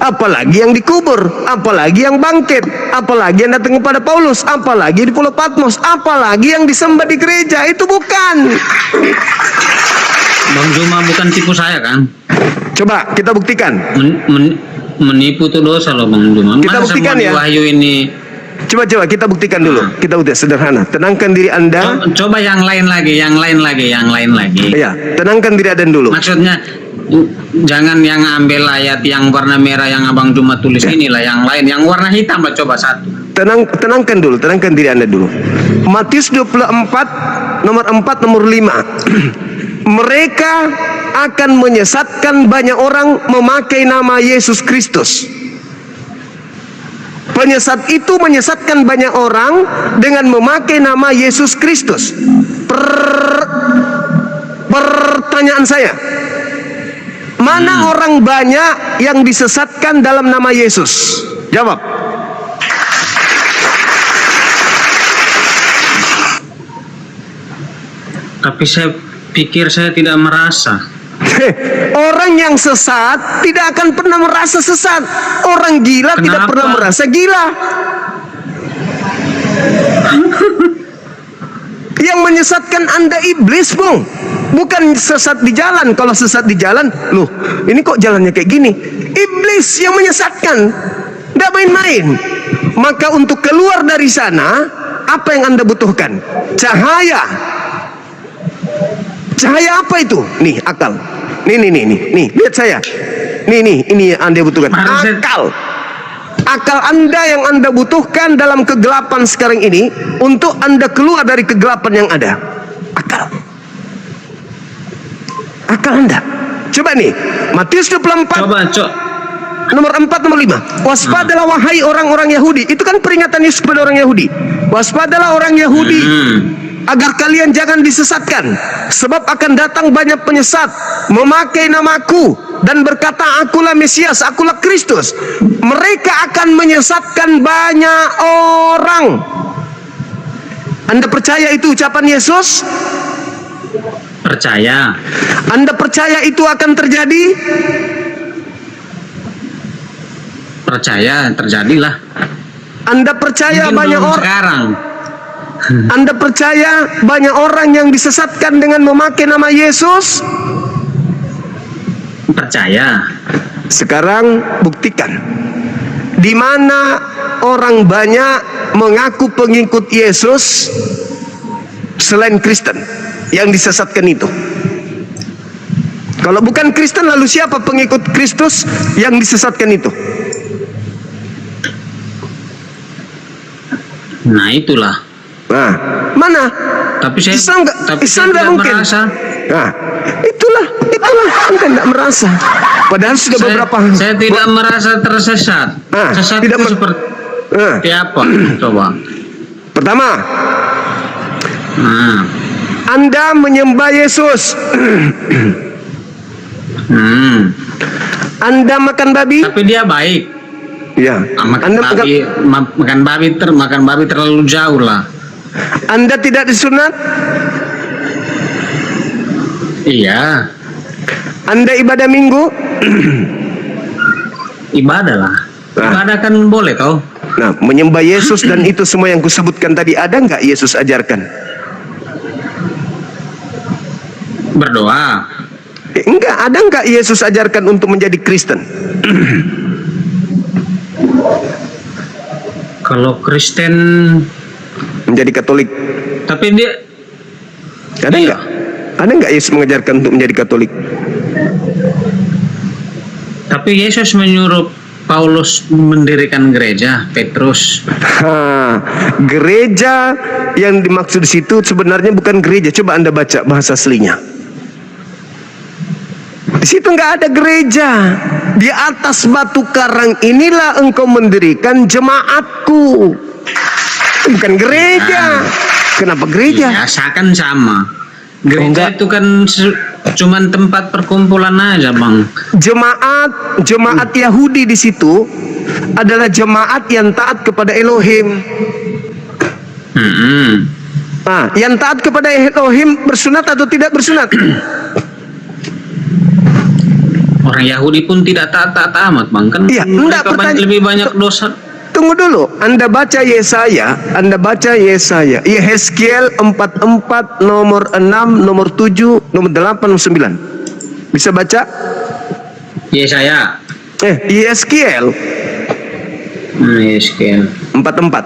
Apalagi yang dikubur, apalagi yang bangkit, apalagi yang datang kepada Paulus, apalagi di Pulau Patmos, apalagi yang disembah di gereja, itu bukan. Bang Juma bukan tipu saya kan? Coba kita buktikan. Menipu itu dosa loh Bang Juma. Kita buktikan ya. Wahyu ini. Coba kita buktikan dulu. Kita buktikan sederhana. Tenangkan diri Anda. Coba yang lain lagi. Iya, tenangkan diri Anda dulu. Maksudnya jangan yang ambil ayat yang warna merah yang Abang Juma tulis inilah, yang lain yang warna hitam lah, coba satu. Tenangkan diri Anda dulu. Matius 24 nomor 4 nomor 5. Mereka akan menyesatkan banyak orang memakai nama Yesus Kristus. Penyesat itu menyesatkan banyak orang dengan memakai nama Yesus Kristus. Pertanyaan saya, mana orang banyak yang disesatkan dalam nama Yesus? Jawab. Tapi saya pikir saya tidak merasa. Orang yang sesat tidak akan pernah merasa sesat. Orang gila tidak pernah merasa gila. Yang menyesatkan Anda iblis, Bung. Bukan sesat di jalan. Kalau sesat di jalan, loh, ini kok jalannya kayak gini. Iblis yang menyesatkan. Tidak main-main. Maka untuk keluar dari sana, apa yang Anda butuhkan? Cahaya. Cahaya apa itu? Nih, akal. Nih, lihat saya. Nih, ini yang Anda butuhkan. Akal. Akal Anda yang Anda butuhkan dalam kegelapan sekarang ini untuk Anda keluar dari kegelapan yang ada. Akal. Akal Anda. Coba nih, Matius 24. Nomor 4, nomor 5. Waspadalah wahai orang-orang Yahudi. Itu kan peringatan Yesus kepada orang Yahudi. Waspadalah orang Yahudi, agar kalian jangan disesatkan, sebab akan datang banyak penyesat memakai namaku dan berkata, akulah Mesias, akulah Kristus. Mereka akan menyesatkan banyak orang. Anda percaya itu ucapan Yesus? Percaya. Anda percaya itu akan terjadi? Percaya, terjadilah. Anda percaya mungkin banyak orang sekarang. Anda percaya banyak orang yang disesatkan dengan memakai nama Yesus? Percaya. Sekarang buktikan. Di mana orang banyak mengaku pengikut Yesus selain Kristen yang disesatkan itu? Kalau bukan Kristen, lalu siapa pengikut Kristus yang disesatkan itu? Nah, itulah. Nah, mana? Tapi saya Islam tidak mungkin. Merasa. Nah, itulah Anda tidak merasa. Padahal sudah beberapa. Saya tidak merasa tersesat. Sesat tidak itu seperti apa? Coba. Pertama, Anda menyembah Yesus. Anda makan babi? Tapi dia baik. Ya. Makan babi terlalu jauh lah. Anda tidak disunat? Iya. Anda ibadah minggu? Ibadah lah. Ibadah kan boleh kau. Nah, menyembah Yesus dan itu semua yang kusebutkan tadi, ada nggak Yesus ajarkan? Berdoa. Enggak, ada nggak Yesus ajarkan untuk menjadi Kristen? Kalau Kristen menjadi Katolik. Tapi dia ada nggak? Ada nggak Yesus mengajarkan untuk menjadi Katolik? Tapi Yesus menyuruh Paulus mendirikan gereja, Petrus. Gereja yang dimaksud di situ sebenarnya bukan gereja. Coba Anda baca bahasa aslinya. Di situ nggak ada gereja. Di atas batu karang inilah engkau mendirikan jemaatku. Bukan gereja. Kenapa gereja? Biasa kan sama. Gereja itu kan cuman tempat perkumpulan aja, Bang. Jemaat Yahudi di situ adalah jemaat yang taat kepada Elohim. Yang taat kepada Elohim bersunat atau tidak bersunat? Orang Yahudi pun tidak taat amat, Bang. Kan iya, mereka lebih banyak dosa. Tunggu dulu, Anda baca Yesaya, Yehezkiel 44 nomor 6, nomor 7, nomor 8, nomor 9. Bisa baca? Yesaya. Yehezkiel. Yehezkiel 44.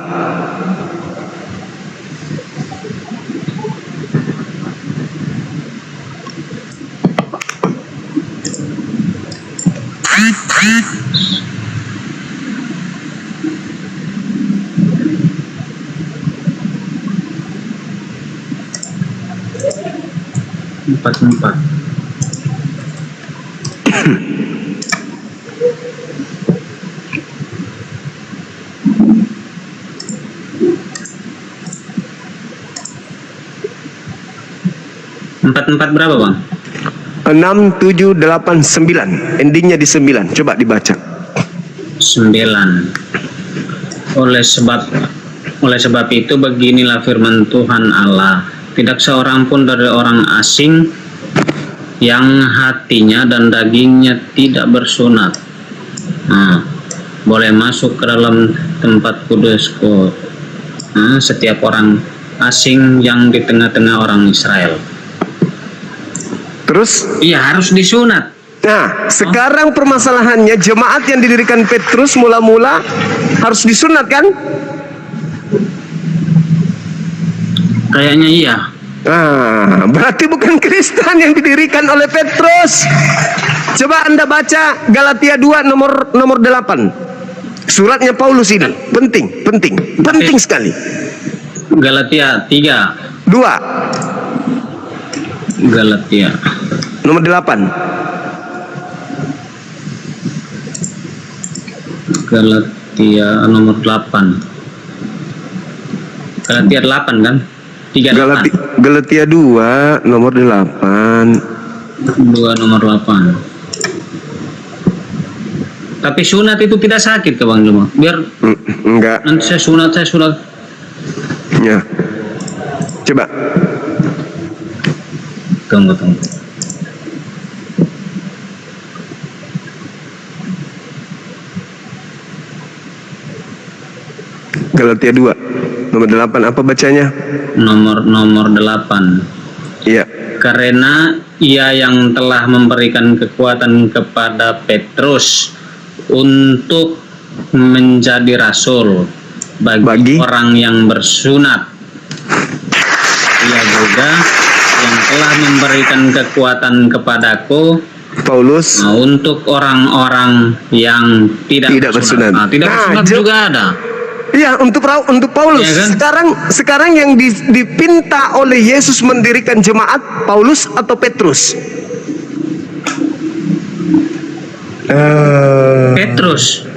Empat. Empat berapa, Bang? 6, 7, 8, 9. Endingnya di 9. Coba dibaca. 9. Oleh sebab itu beginilah firman Tuhan Allah. Tidak seorang pun dari orang asing yang hatinya dan dagingnya tidak bersunat boleh masuk ke dalam tempat kudusku. Setiap orang asing yang di tengah-tengah orang Israel. Terus? Iya, harus disunat. Nah, sekarang permasalahannya jemaat yang didirikan Petrus mula-mula harus disunat kan? Kayaknya iya. Ah, berarti bukan Kristen yang didirikan oleh Petrus. Coba Anda baca Galatia 2 nomor 8. Suratnya Paulus ini penting sekali. Galatia 3. 2 Galatia nomor 8. Galatia nomor 8. Galatia 8 kan? 38. Galatia 2 nomor 8. 2 nomor 8. Tapi sunat itu tidak sakit ke Bang Juma? Biar Enggak. nanti saya sunat. Ya. Coba. Tunggu. Galatia 2 nomor 8 apa bacanya? Nomor 8. Iya. Karena ia yang telah memberikan kekuatan kepada Petrus untuk menjadi rasul bagi orang yang bersunat. Ia juga yang telah memberikan kekuatan kepadaku, Paulus, untuk orang-orang yang tidak bersunat. Tidak bersunat juga ada. Iya, untuk Paulus. Ya kan? Sekarang yang dipinta oleh Yesus mendirikan jemaat, Paulus atau Petrus? Petrus.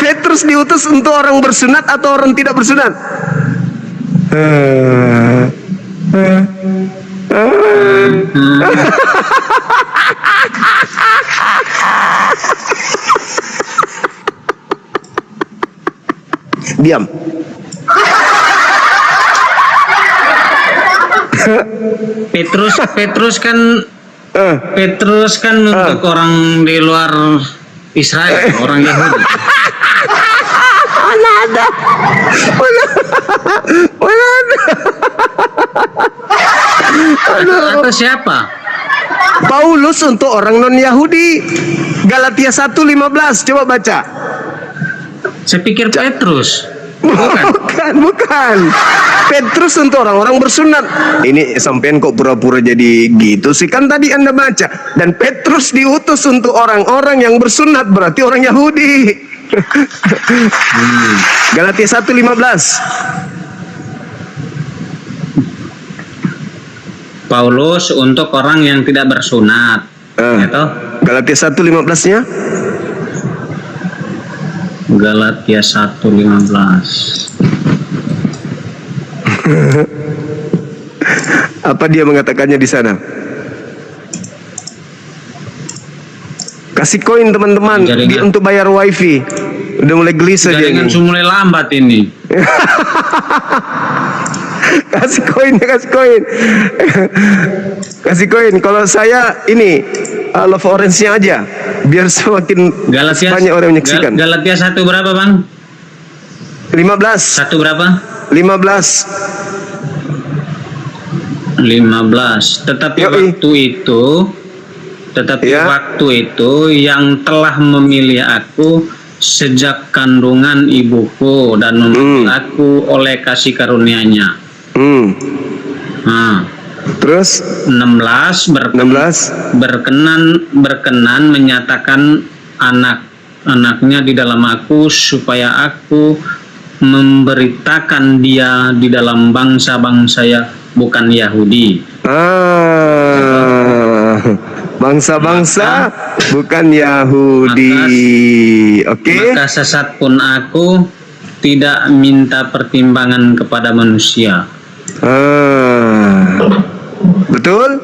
Petrus diutus untuk orang bersunat atau orang tidak bersunat? Diam. Petrus kan untuk orang di luar Israel, orang Yahudi. Mana ada. Atau siapa? Paulus untuk orang non Yahudi. Galatia 1:15, coba baca. Saya pikir Petrus. Bukan. Petrus untuk orang-orang bersunat. Ini sampean kok pura-pura jadi gitu sih? Kan tadi Anda baca. Dan Petrus diutus untuk orang-orang yang bersunat, berarti orang Yahudi. Galatia 1:15. Paulus untuk orang yang tidak bersunat. Gitu? Galatia 1:15-nya? Galatia 1:15. Apa dia mengatakannya di sana? Kasih koin teman-teman untuk bayar wifi. Udah mulai gelisah dia Jaringan ini. mulai lambat ini. Kasih koin. Kalau saya ini love orange-nya aja, biar semakin banyak orang yang menyaksikan. Galatia 1 berapa Bang? 15. 1 berapa? 15. 15. Tetapi waktu itu yang telah memilih aku sejak kandungan ibuku dan memilih aku oleh kasih karunia-Nya. Terus 16 berkenan menyatakan anak-anaknya di dalam aku supaya aku memberitakan dia di dalam bangsa-bangsa ya bukan Yahudi. Bangsa-bangsa bukan Yahudi. Oke. Maka sesat pun aku tidak minta pertimbangan kepada manusia. Betul?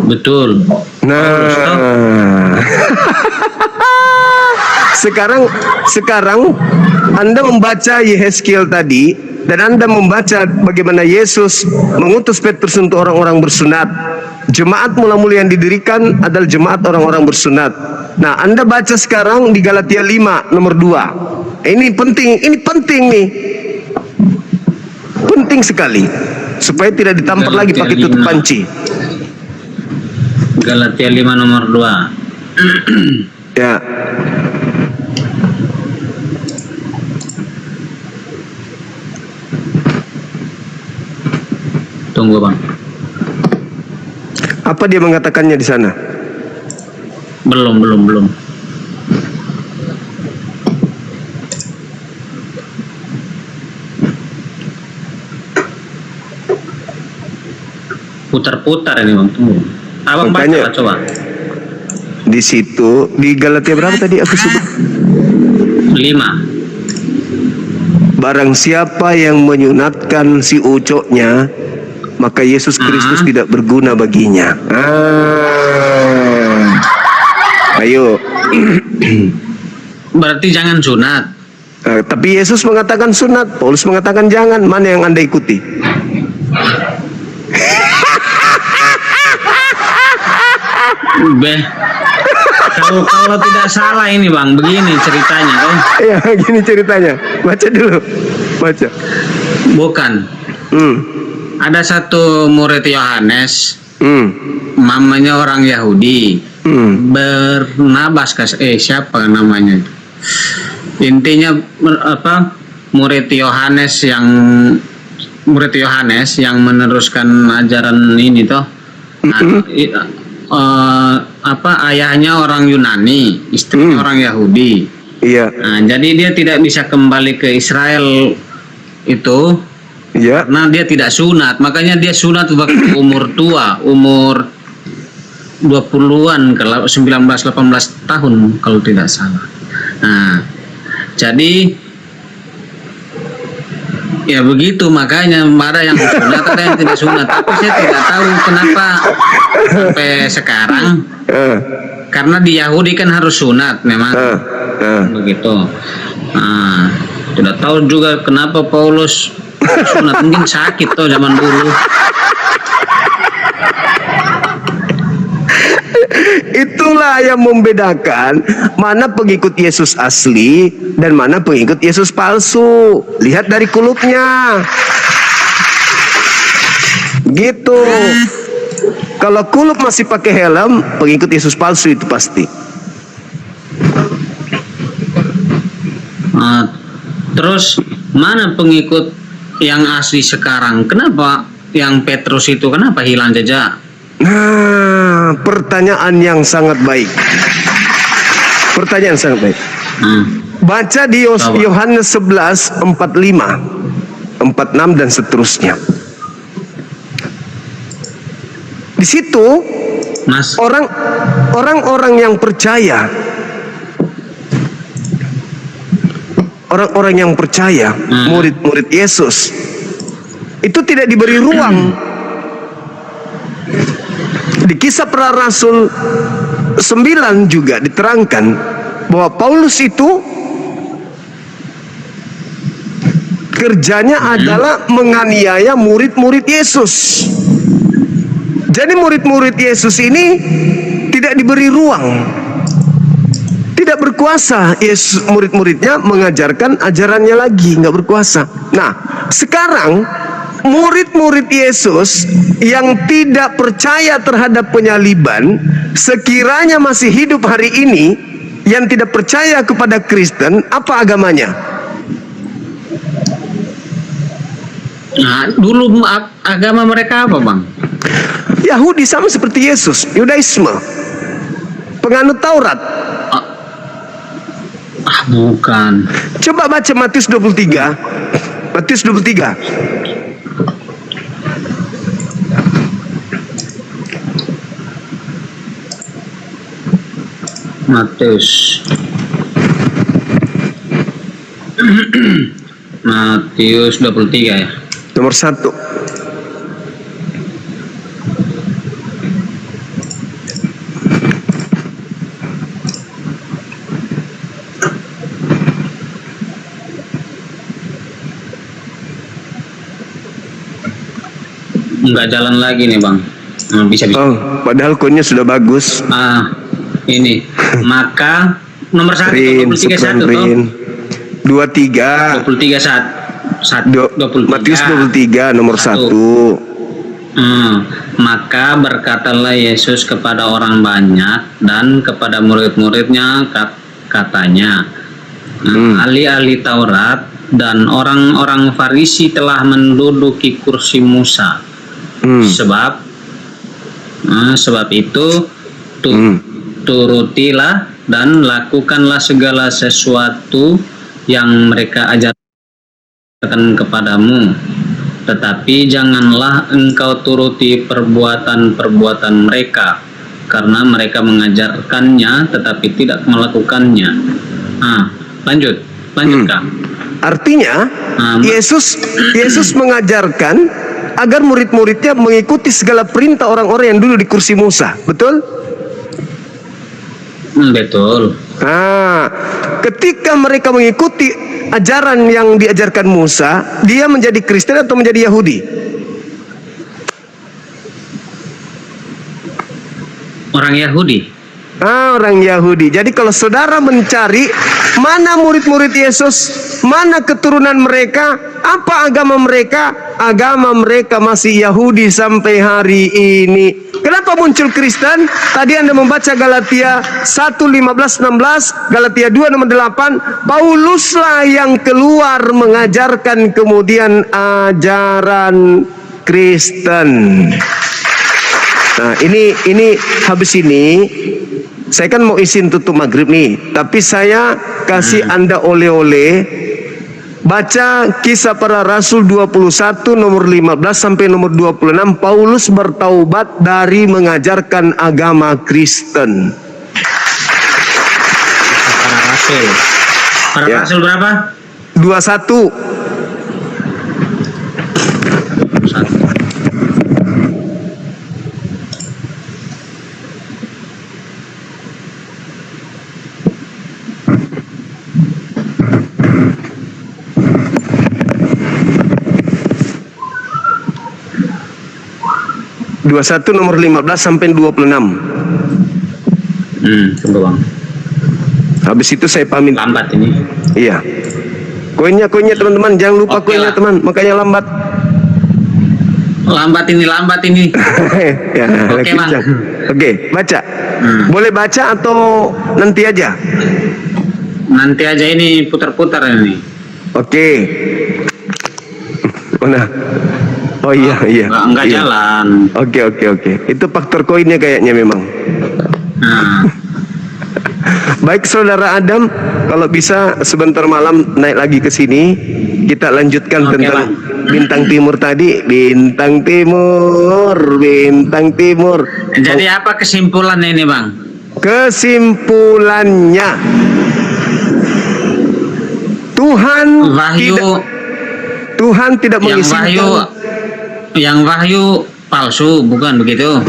Betul. Nah. Sekarang Anda membaca Yehezkiel tadi dan Anda membaca bagaimana Yesus mengutus Petrus untuk orang-orang bersunat. Jemaat mula-mula yang didirikan adalah jemaat orang-orang bersunat. Nah, Anda baca sekarang di Galatia 5 nomor 2. Ini penting nih. Penting sekali supaya tidak ditampar lagi pakai tutup panci. Galatia 5 nomor 2. Ya. tunggu bang. Apa dia mengatakannya di sana? Belum. Putar-putar ini bang, tunggu. Abang Makanya, baca coba. Di situ di Galatia berapa tadi aku sebut? 5. Barang siapa yang menyunatkan si ucoknya, maka Yesus Kristus tidak berguna baginya. Ayo. Berarti jangan sunat. Tapi Yesus mengatakan sunat, Paulus mengatakan jangan. Mana yang Anda ikuti? Kalau tidak salah ini bang, begini ceritanya kan? Ya, gini ceritanya. Baca dulu. Baca. Bukan. Ada satu murid Yohanes, mamanya orang Yahudi, Barnabas, siapa namanya? Intinya murid Yohanes yang meneruskan ajaran ini toh. Ayahnya orang Yunani, istrinya orang Yahudi. Iya. Nah, jadi dia tidak bisa kembali ke Israel itu. Iya. Karena dia tidak sunat, makanya dia sunat waktu umur tua, umur 20-an, kalau 19-18 tahun kalau tidak salah. Nah, jadi ya begitu, makanya ada yang sunat, ada yang tidak sunat. Tapi saya tidak tahu kenapa sampai sekarang. Karena di Yahudi kan harus sunat memang. Begitu. Nah, tidak tahu juga kenapa Paulus sunat, mungkin sakit tuh zaman dulu. Itulah yang membedakan mana pengikut Yesus asli dan mana pengikut Yesus palsu. Lihat dari kulupnya. Gitu. Kalau kulup masih pakai helm, pengikut Yesus palsu itu pasti. Terus mana pengikut yang asli sekarang? Kenapa yang Petrus itu kenapa hilang jejak? Nah, pertanyaan yang sangat baik. Pertanyaan sangat baik. Baca di Yohanes 11, 45, 46 dan seterusnya. Di situ orang-orang yang percaya, orang-orang yang percaya, murid-murid Yesus itu tidak diberi ruang. Di Kisah Para Rasul 9 juga diterangkan bahwa Paulus itu kerjanya adalah menganiaya murid-murid Yesus. Jadi murid-murid Yesus ini tidak diberi ruang, tidak berkuasa. Yesus murid-muridnya mengajarkan ajarannya lagi, nggak berkuasa. Nah, sekarang murid-murid Yesus yang tidak percaya terhadap penyaliban, sekiranya masih hidup hari ini, yang tidak percaya kepada Kristen, apa agamanya? Nah, dulu agama mereka apa bang? Yahudi, sama seperti Yesus, Yudaisme, penganut Taurat. Bukan. Coba baca Matius 23. Matius 23. Matius 23 ya. Nomor 1. Nggak jalan lagi nih bang. Bisa. Oh, padahal kodenya sudah bagus. Ini maka nomor 1 23 1 23 Matius 23 nomor 1. Maka berkatalah Yesus kepada orang banyak dan kepada murid-muridnya, katanya, ahli-ahli Taurat dan orang-orang Farisi telah menduduki kursi Musa. Sebab itu turutilah dan lakukanlah segala sesuatu yang mereka ajarkan kepadamu, tetapi janganlah engkau turuti perbuatan-perbuatan mereka, karena mereka mengajarkannya tetapi tidak melakukannya. Lanjutkan. Artinya Yesus mengajarkan agar murid-muridnya mengikuti segala perintah orang-orang yang dulu di kursi Musa. Betul? Betul. Ketika mereka mengikuti ajaran yang diajarkan Musa, dia menjadi Kristen atau menjadi Yahudi? Orang Yahudi. Orang Yahudi. Jadi kalau saudara mencari mana murid-murid Yesus, mana keturunan mereka, apa agama mereka masih Yahudi sampai hari ini. Kenapa muncul Kristen? Tadi Anda membaca Galatia 1:15-16, Galatia 2:8, Pauluslah yang keluar mengajarkan kemudian ajaran Kristen. Nah, ini habis ini saya kan mau izin tutup maghrib nih, tapi saya kasih Anda oleh-oleh baca Kisah Para Rasul 21 nomor 15 sampai nomor 26. Paulus bertaubat dari mengajarkan agama Kristen. Para Rasul berapa? 21. nomor 15 sampai 26. Tunggu bang. Habis itu saya pamit. Lambat ini. Iya. Koinnya teman-teman, jangan lupa koinnya teman. Makanya lambat. Lambat ini. Ya, Oke, Bang. Oke, baca. Boleh baca atau nanti aja? Nanti aja, ini putar-putar ini. Oke. Mana? Oh iya. Enggak Iya. jalan. Oke. Itu faktor koinnya kayaknya memang. Baik saudara Adam, kalau bisa sebentar malam naik lagi ke sini, kita lanjutkan tentang bintang timur tadi. Bintang timur. Jadi apa kesimpulannya ini bang? Kesimpulannya, Tuhan tidak mengizinkan. Yang wahyu palsu, bukan begitu?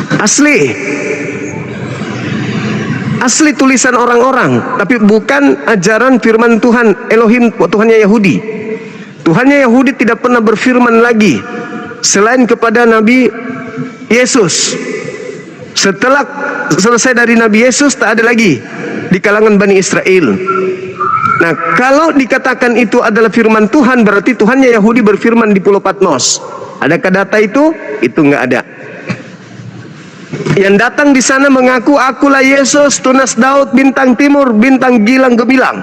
Asli tulisan orang-orang, tapi bukan ajaran firman Tuhan Elohim, Tuhannya Yahudi. Tuhannya Yahudi tidak pernah berfirman lagi selain kepada Nabi Yesus. Setelah selesai dari Nabi Yesus, tak ada lagi di kalangan Bani Israel. Nah, kalau dikatakan itu adalah firman Tuhan, berarti Tuhannya Yahudi berfirman di Pulau Patmos. Adakah data itu? Itu nggak ada. Yang datang di sana mengaku, akulah Yesus, tunas Daud, bintang timur, bintang gilang gemilang.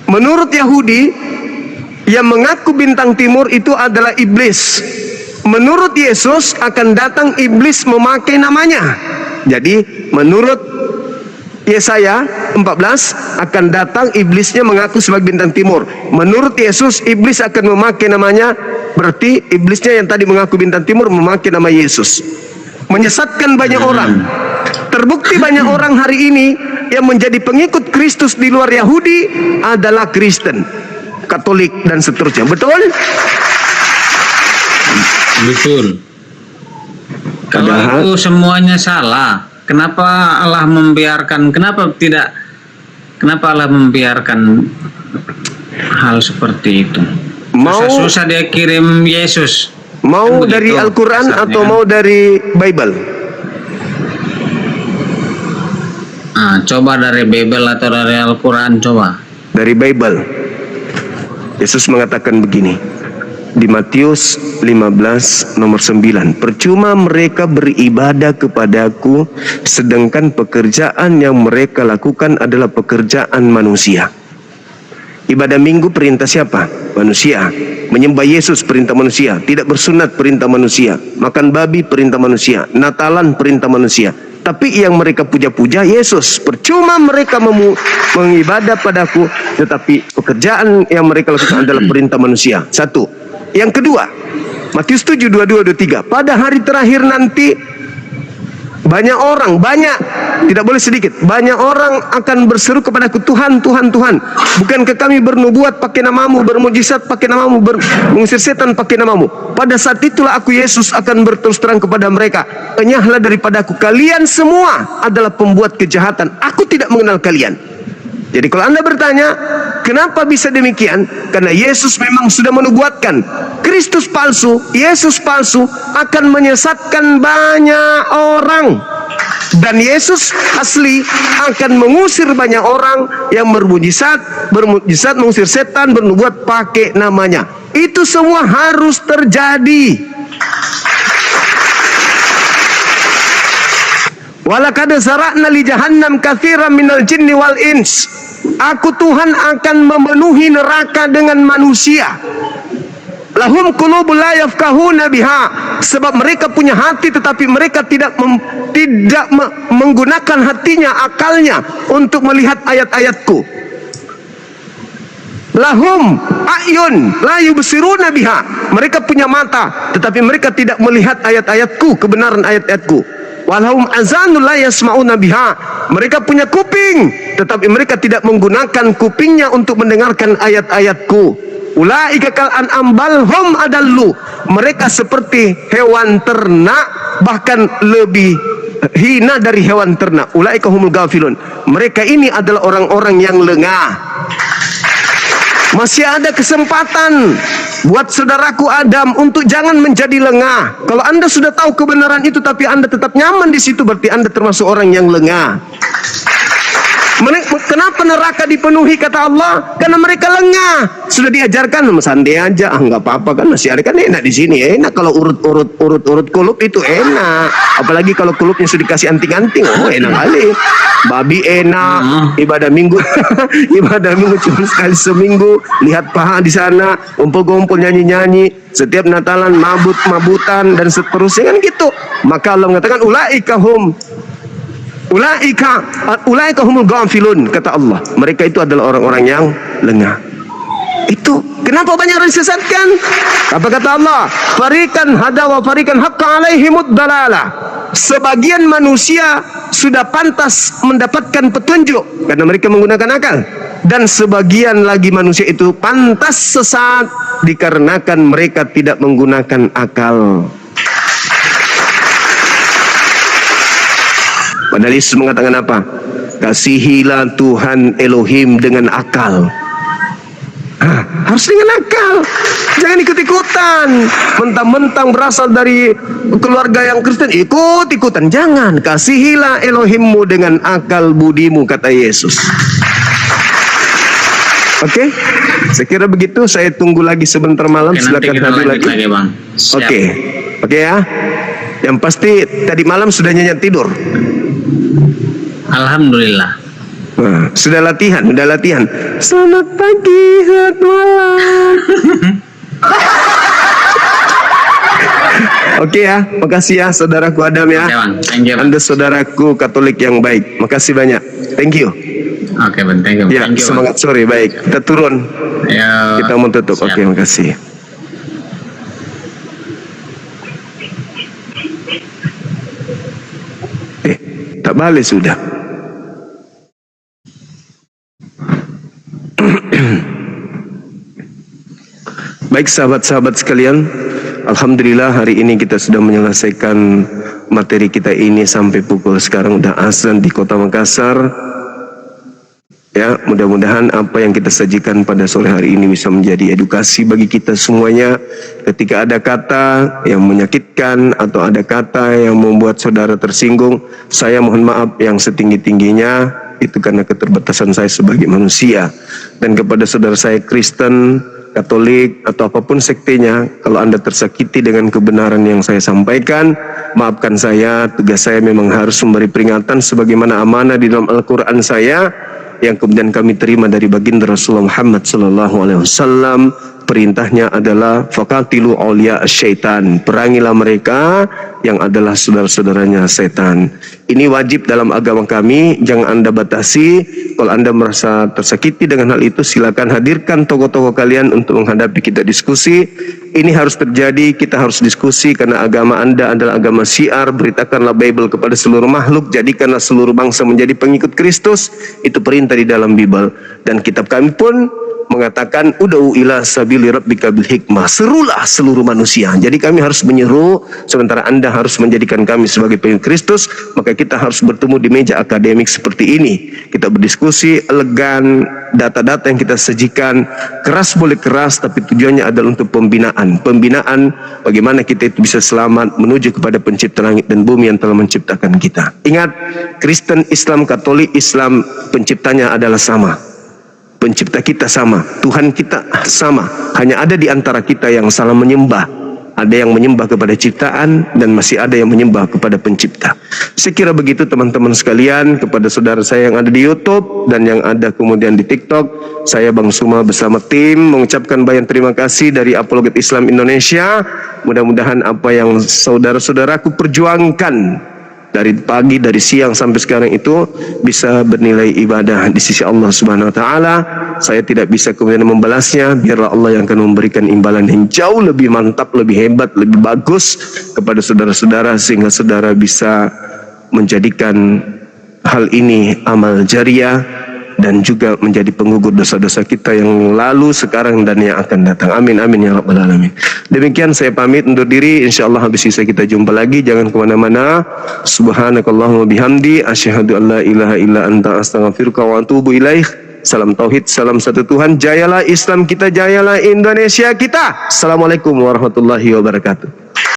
Menurut Yahudi, yang mengaku bintang timur itu adalah iblis. Menurut Yesus akan datang iblis memakai namanya. Jadi menurut Yesaya 14 akan datang iblisnya mengaku sebagai bintang timur. Menurut Yesus iblis akan memakai namanya, berarti iblisnya yang tadi mengaku bintang timur memakai nama Yesus. Menyesatkan banyak orang. Terbukti banyak orang hari ini yang menjadi pengikut Kristus di luar Yahudi adalah Kristen, Katolik dan seterusnya. Betul? Betul. Kalau itu semuanya salah, kenapa Allah membiarkan? Kenapa Allah membiarkan hal seperti itu? Susah dia kirim Yesus. Mau dari Al-Quran atau mau dari Bible? Coba dari Bible atau dari Al-Quran, coba. Dari Bible. Yesus mengatakan begini di Matius 15 nomor 9, percuma mereka beribadah kepadaku sedangkan pekerjaan yang mereka lakukan adalah pekerjaan manusia. Ibadah minggu perintah siapa? Manusia. Menyembah Yesus perintah manusia, tidak bersunat perintah manusia, makan babi perintah manusia, Natalan perintah manusia. Tapi yang mereka puja-puja Yesus. Percuma mereka mengibadah padaku, tetapi pekerjaan yang mereka lakukan adalah perintah manusia. Satu. Yang kedua, Matius 7, 22, 23. Pada hari terakhir nanti, tidak boleh sedikit, banyak orang akan berseru kepadaku, Tuhan, Tuhan, Tuhan, bukankah kami bernubuat pakai namamu, bermujizat pakai namamu, mengusir setan pakai namamu? Pada saat itulah aku, Yesus, akan berterus terang kepada mereka, enyahlah daripadaku, kalian semua adalah pembuat kejahatan, aku tidak mengenal kalian. Jadi kalau Anda bertanya, kenapa bisa demikian? Karena Yesus memang sudah menubuatkan Kristus palsu, Yesus palsu akan menyesatkan banyak orang. Dan Yesus asli akan mengusir banyak orang yang bermujizat, mengusir setan, bernubuat pakai namanya. Itu semua harus terjadi. Walaqad zara'na li jahannam katsiran minal jinni wal ins. Aku Tuhan akan memenuhi neraka dengan manusia. Lahum qulubun la yafqahuna biha, sebab mereka punya hati tetapi mereka tidak menggunakan hatinya, akalnya untuk melihat ayat-ayatku. Lahum a'yun la yubsiruna biha, mereka punya mata tetapi mereka tidak melihat ayat-ayatku, kebenaran ayat-ayatku. Walahum azanul la yasma'una biha, mereka punya kuping tetapi mereka tidak menggunakan kupingnya untuk mendengarkan ayat-ayatku. Ulaika kal an'am bal hum adallu, mereka seperti hewan ternak, bahkan lebih hina dari hewan ternak. Ulaika humul ghafilun, mereka ini adalah orang-orang yang lengah. Masih ada kesempatan buat saudaraku Adam untuk jangan menjadi lengah. Kalau Anda sudah tahu kebenaran itu tapi Anda tetap nyaman di situ, berarti Anda termasuk orang yang lengah. Kenapa neraka dipenuhi kata Allah? Karena mereka lengah. Sudah diajarkan santai aja, nggak apa-apa kan, masih ada kan, enak di sini, enak kalau urut kulup itu enak. Apalagi kalau kulupnya sudah dikasih anting-anting, oh enak kali. Babi enak, ibadah minggu, ibadah minggu cuma sekali seminggu, lihat paha di sana, ngumpul-ngumpul nyanyi-nyanyi, setiap Natalan mabut-mabutan dan seterusnya kan gitu. Maka Allah mengatakan Ulaika humul ghafilun, kata Allah. Mereka itu adalah orang-orang yang lengah. Itu kenapa banyak orang disesatkan? Apa kata Allah? Fariqan hada wa fariqan haqqa alaihimud dalalah. Sebagian manusia sudah pantas mendapatkan petunjuk karena mereka menggunakan akal, dan sebagian lagi manusia itu pantas sesat dikarenakan mereka tidak menggunakan akal. Padahal Yesus mengatakan apa? Kasihilah Tuhan Elohim dengan akal. Harus dengan akal. Jangan ikut-ikutan. Mentang-mentang berasal dari keluarga yang Kristen, ikut-ikutan. Jangan. Kasihilah Elohimmu dengan akal budimu, kata Yesus. Oke? Saya kira begitu. Saya tunggu lagi sebentar malam. Silakan hadir lagi. Oke ya. Yang pasti tadi malam sudah nyenyak tidur. Alhamdulillah. Nah, sudah latihan. Selamat pagi, selamat malam. Oke ya, makasih ya saudaraku Adam ya. Thank you, Anda saudaraku Katolik yang baik. Makasih banyak. Thank you. Oke, Bang. Thank you. Ya, semangat sore. Baik, kita turun. Kita mau tutup. Oke, makasih. Tak balik sudah. Baik sahabat-sahabat sekalian, alhamdulillah hari ini kita sudah menyelesaikan materi kita ini sampai pukul sekarang udah azan di Kota Makassar. Ya, mudah-mudahan apa yang kita sajikan pada sore hari ini bisa menjadi edukasi bagi kita semuanya. Ketika ada kata yang menyakitkan atau ada kata yang membuat saudara tersinggung, saya mohon maaf yang setinggi-tingginya, itu karena keterbatasan saya sebagai manusia. Dan kepada saudara saya Kristen, Katolik atau apapun sektenya, kalau Anda tersakiti dengan kebenaran yang saya sampaikan, maafkan saya. Tugas saya memang harus memberi peringatan sebagaimana amanah di dalam Al-Quran saya yang kemudian kami terima dari baginda Rasulullah Muhammad SAW. perintahnya adalah faqatilu awliya syaitan, perangilah mereka yang adalah saudara-saudaranya setan. Ini wajib dalam agama kami, jangan Anda batasi. Kalau Anda merasa tersakiti dengan hal itu, silakan hadirkan tokoh-tokoh kalian untuk menghadapi kita diskusi. Ini harus terjadi, kita harus diskusi karena agama Anda adalah agama syiar. Beritakanlah Bible kepada seluruh makhluk, jadikanlah seluruh bangsa menjadi pengikut Kristus. Itu perintah di dalam Bible. Dan kitab kami pun mengatakan ud'u ila sabili rabbika bil hikmah, serulah seluruh manusia. Jadi kami harus menyeru, sementara Anda harus menjadikan kami sebagai pengikut Kristus. Maka kita harus bertemu di meja akademik seperti ini. Kita berdiskusi elegan, data-data yang kita sajikan keras boleh keras, tapi tujuannya adalah untuk pembinaan bagaimana kita itu bisa selamat menuju kepada pencipta langit dan bumi yang telah menciptakan kita. Ingat, Kristen, Islam, Katolik, Islam, penciptanya adalah sama. Pencipta kita sama, Tuhan kita sama. Hanya ada di antara kita yang salah menyembah. Ada yang menyembah kepada ciptaan dan masih ada yang menyembah kepada pencipta. Saya kira begitu teman-teman sekalian. Kepada saudara saya yang ada di YouTube dan yang ada kemudian di TikTok, saya Bang Suma bersama tim mengucapkan banyak terima kasih dari Apologet Islam Indonesia. Mudah-mudahan apa yang saudara-saudaraku perjuangkan dari pagi, dari siang sampai sekarang itu bisa bernilai ibadah di sisi Allah Subhanahu wa taala. Saya tidak bisa kemudian membalasnya, biarlah Allah yang akan memberikan imbalan yang jauh lebih mantap, lebih hebat, lebih bagus kepada saudara-saudara, sehingga saudara bisa menjadikan hal ini amal jariah dan juga menjadi penggugur dosa-dosa kita yang lalu, sekarang dan yang akan datang. Amin amin ya rabbal alamin. Demikian saya pamit undur diri. InsyaAllah habis sisa kita jumpa lagi. Jangan kemana-mana. Subhanakallahumma bihamdi asyhadu an la ilaha illa anta astaghfiruka wa atubu ilaih. Salam tauhid, salam satu Tuhan. Jayalah Islam kita, jayalah Indonesia kita. Assalamualaikum warahmatullahi wabarakatuh.